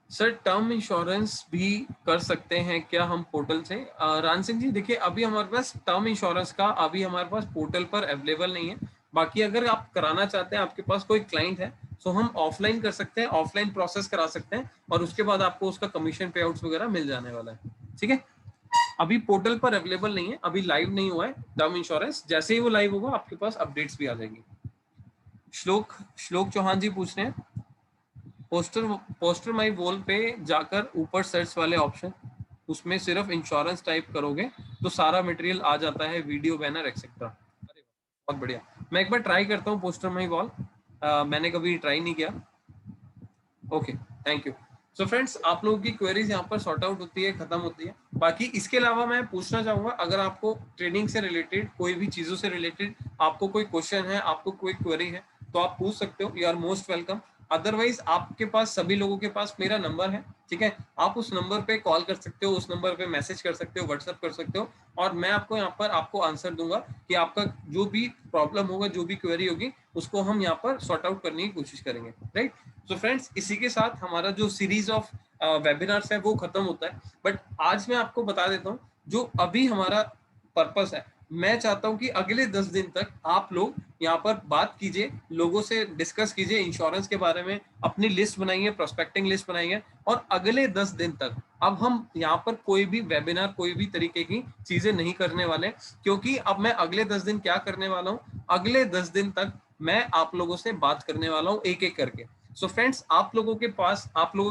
सर टर्म इंश्योरेंस भी कर सकते हैं क्या हम पोर्टल से? रान सिंह जी देखिए, अभी हमारे पास टर्म इंश्योरेंस का अभी हमारे पास पोर्टल पर अवेलेबल नहीं है। बाकी अगर आप कराना चाहते हैं, आपके पास कोई क्लाइंट है, तो हम ऑफलाइन कर सकते हैं, ऑफलाइन प्रोसेस करा सकते हैं और उसके बाद आपको उसका कमीशन पे आउट्स वगैरह मिल जाने वाला है, ठीक है। अभी पोर्टल पर अवेलेबल नहीं है, अभी लाइव नहीं हुआ है टर्म इंश्योरेंस। जैसे ही वो लाइव होगा आपके पास अपडेट्स भी आ जाएंगी। श्लोक चौहान जी पूछ रहे हैं पोस्टर माई वॉल पे जाकर ऊपर सर्च वाले ऑप्शन, उसमें सिर्फ इंश्योरेंस टाइप करोगे तो सारा मटेरियल आ जाता है, वीडियो, बैनर एक्सेट्रा। अरे बहुत बढ़िया, मैं एक बार ट्राई करता हूँ पोस्टर माई वॉल, मैंने कभी ट्राई नहीं किया। Okay, thank you. So friends, आप लोगों की क्वेरीज यहाँ पर सॉर्ट आउट होती है, खत्म होती है। बाकी इसके अलावा मैं पूछना चाहूंगा, अगर आपको ट्रेनिंग से रिलेटेड, कोई भी चीजों से रिलेटेड आपको कोई क्वेश्चन है, आपको कोई क्वेरी है, तो आप पूछ सकते हो, you are most welcome. Otherwise आपके पास, सभी लोगों के पास मेरा नंबर है, ठीक है, आप उस नंबर पे कॉल कर सकते हो, उस नंबर पे मैसेज कर सकते हो, व्हाट्सएप कर सकते हो, और मैं आपको यहाँ पर आपको आंसर दूंगा कि आपका जो भी प्रॉब्लम होगा, जो भी क्वेरी होगी, उसको हम यहाँ पर सॉर्ट आउट करने की कोशिश करेंगे, राइट। तो फ्रेंड्स, इसी के साथ हमारा जो सीरीज ऑफ वेबिनार्स है वो खत्म होता है। बट आज मैं आपको बता देता हूँ जो अभी हमारा पर्पस है। मैं चाहता हूं कि अगले 10 दिन तक आप लोग यहाँ पर बात कीजिए, लोगों से डिस्कस कीजिए इंश्योरेंस के बारे में, अपनी लिस्ट बनाइए, प्रोस्पेक्टिंग लिस्ट बनाइए, और अगले 10 दिन तक अब हम यहाँ पर कोई भी वेबिनार, कोई भी तरीके की चीजें नहीं करने वाले, क्योंकि अब मैं अगले 10 दिन क्या करने वाला हूँ, अगले 10 दिन तक मैं आप लोगों से बात करने वाला हूँ एक एक करके। सो फ्रेंड्स, आप लोगों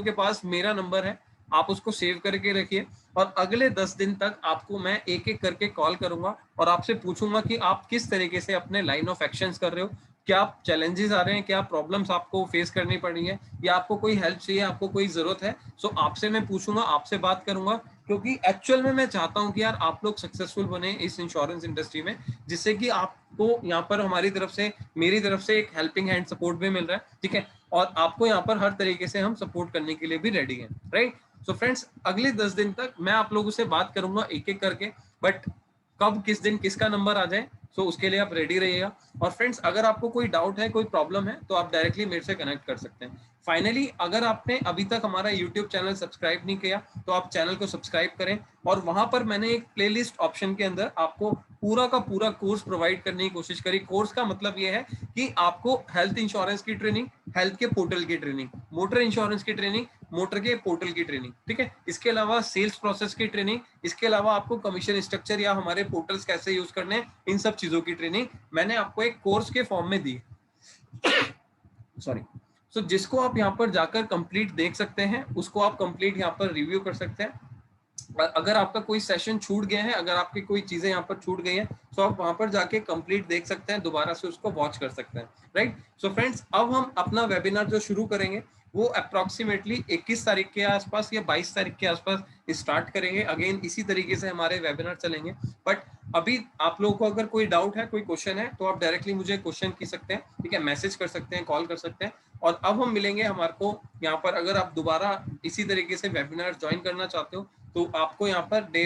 के पास मेरा नंबर है, आप उसको सेव करके रखिए, और अगले 10 दिन तक आपको मैं एक एक करके कॉल करूंगा और आपसे पूछूंगा कि आप किस तरीके से अपने लाइन ऑफ एक्शंस कर रहे हो, क्या चैलेंजेस आ रहे हैं, क्या प्रॉब्लम्स आपको फेस करनी पड़ी है, या आपको कोई हेल्प चाहिए, आपको कोई जरूरत है। सो आपसे मैं पूछूंगा, आपसे बात करूंगा, क्योंकि एक्चुअल में मैं चाहता हूं कि यार आप लोग सक्सेसफुल बने इस इंश्योरेंस इंडस्ट्री में, जिससे कि आपको यहाँ पर हमारी तरफ से, मेरी तरफ से एक हेल्पिंग हैंड सपोर्ट भी मिल रहा है, ठीक है, और आपको यहाँ पर हर तरीके से हम सपोर्ट करने के लिए भी रेडी हैं, राइट। सो फ्रेंड्स, अगले 10 दिन तक मैं आप लोगों से बात करूंगा एक एक करके, बट कब, किस दिन, किसका नंबर आ जाए, सो उसके लिए आप रेडी रहिएगा। और फ्रेंड्स अगर आपको कोई डाउट है, कोई प्रॉब्लम है, तो आप डायरेक्टली मेरे से कनेक्ट कर सकते हैं। फाइनली अगर आपने अभी तक हमारा यूट्यूब चैनल सब्सक्राइब नहीं किया तो आप चैनल को सब्सक्राइब करें, और वहां पर मैंने एक प्लेलिस्ट ऑप्शन के अंदर आपको पूरा का पूरा कोर्स प्रोवाइड करने की कोशिश करी। कोर्स का मतलब ये है कि आपको हेल्थ इंश्योरेंस की ट्रेनिंग, हेल्थ के पोर्टल की ट्रेनिंग, मोटर इंश्योरेंस की ट्रेनिंग, मोटर के पोर्टल की ट्रेनिंग, ठीक है, इसके अलावा सेल्स प्रोसेस की ट्रेनिंग, इसके अलावा आपको कमीशन स्ट्रक्चर या हमारे पोर्टल्स कैसे यूज करने हैं, इन सब चीजों की ट्रेनिंग मैंने आपको एक कोर्स के फॉर्म में दी। सॉरी। सो जिसको आप यहाँ पर जाकर कंप्लीट देख सकते हैं, उसको आप कंप्लीट यहाँ पर रिव्यू कर सकते हैं। अगर आपका कोई सेशन छूट गया है, अगर आपकी कोई चीजें यहाँ पर छूट गई हैं, तो आप वहां पर जाके कंप्लीट देख सकते हैं, दोबारा से उसको वॉच कर सकते हैं, राइट। सो फ्रेंड्स अब हम अपना वेबिनार जो शुरू करेंगे वो अप्रोक्सीमेटली 21 तारीख के आसपास या 22 तारीख के आसपास स्टार्ट करेंगे। अगेन इसी तरीके से हमारे वेबिनार चलेंगे। बट अभी आप लोगों को अगर कोई डाउट है, कोई क्वेश्चन है, तो आप डायरेक्टली मुझे क्वेश्चन की सकते हैं, ठीक है, मैसेज कर सकते हैं, कॉल कर सकते हैं। और अब हम मिलेंगे हमारे को यहाँ पर, अगर आप दोबारा इसी तरीके से वेबिनार ज्वाइन करना चाहते हो तो आपको यहाँ पर डे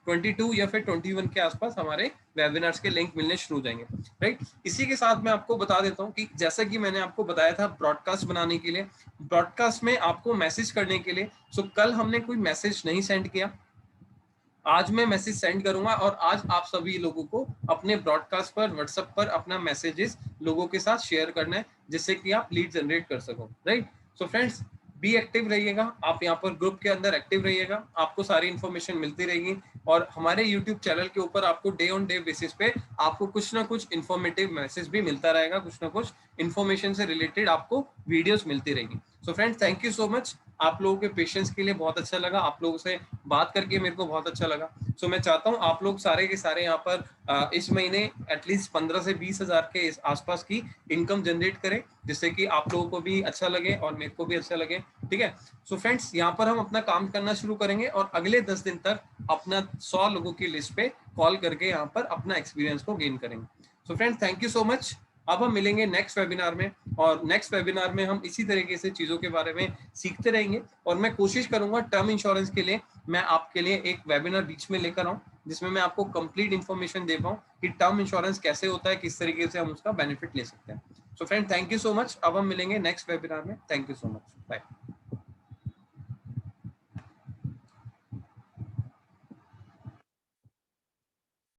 22 या फिर 21 के आसपास हमारे वेबिनार्स के लिंक मिलने शुरू हो जाएंगे, राइट। इसी के साथ मैं आपको बता देता हूँ कि जैसा कि मैंने आपको बताया था ब्रॉडकास्ट बनाने के लिए, ब्रॉडकास्ट में आपको मैसेज करने के लिए, सो कल हमने कोई मैसेज नहीं सेंड किया, आज मैं मैसेज सेंड करूंगा, और आज आप सभी लोगों को अपने ब्रॉडकास्ट पर, व्हाट्सएप पर अपना मैसेजेस लोगों के साथ शेयर करना है, जिससे कि आप लीड जनरेट कर सको, right. So friends be active रहिएगा, आप यहाँ पर ग्रुप के अंदर एक्टिव रहिएगा, आपको सारी इन्फॉर्मेशन मिलती रहेगी। और हमारे यूट्यूब चैनल के ऊपर आपको डे ऑन डे बेसिस पे आपको कुछ ना कुछ इन्फॉर्मेटिव मैसेज भी मिलता रहेगा, कुछ ना कुछ इन्फॉर्मेशन से रिलेटेड आपको वीडियोस मिलती रहेगी। So friends thank you so much, आप लोगों के पेशेंस के लिए बहुत अच्छा लगा, आप लोगों से बात करके मेरे को बहुत अच्छा लगा। सो मैं चाहता हूँ आप लोग सारे के सारे यहाँ पर इस महीने एटलीस्ट 15 से 20 हजार के आसपास की इनकम जनरेट करें, जिससे कि आप लोगों को भी अच्छा लगे और मेरे को भी अच्छा लगे, ठीक है। सो फ्रेंड्स यहाँ पर हम अपना काम करना शुरू करेंगे, और अगले 10 दिन तक अपना 100 लोगों की लिस्ट पे कॉल करके यहाँ पर अपना एक्सपीरियंस को गेन करेंगे। So friends thank you so much. अब हम मिलेंगे नेक्स्ट वेबिनार में, और नेक्स्ट वेबिनार में हम इसी तरीके से चीजों के बारे में सीखते रहेंगे। और मैं कोशिश करूंगा टर्म इंश्योरेंस के लिए मैं आपके लिए एक वेबिनार बीच में लेकर आऊं, जिसमें मैं आपको कंप्लीट इन्फॉर्मेशन दे पाऊं कि टर्म इंश्योरेंस कैसे होता है, किस तरीके से हम उसका बेनिफिट ले सकते हैं। So friend thank you so much. अब हम मिलेंगे नेक्स्ट वेबिनार में। Thank you so much, bye.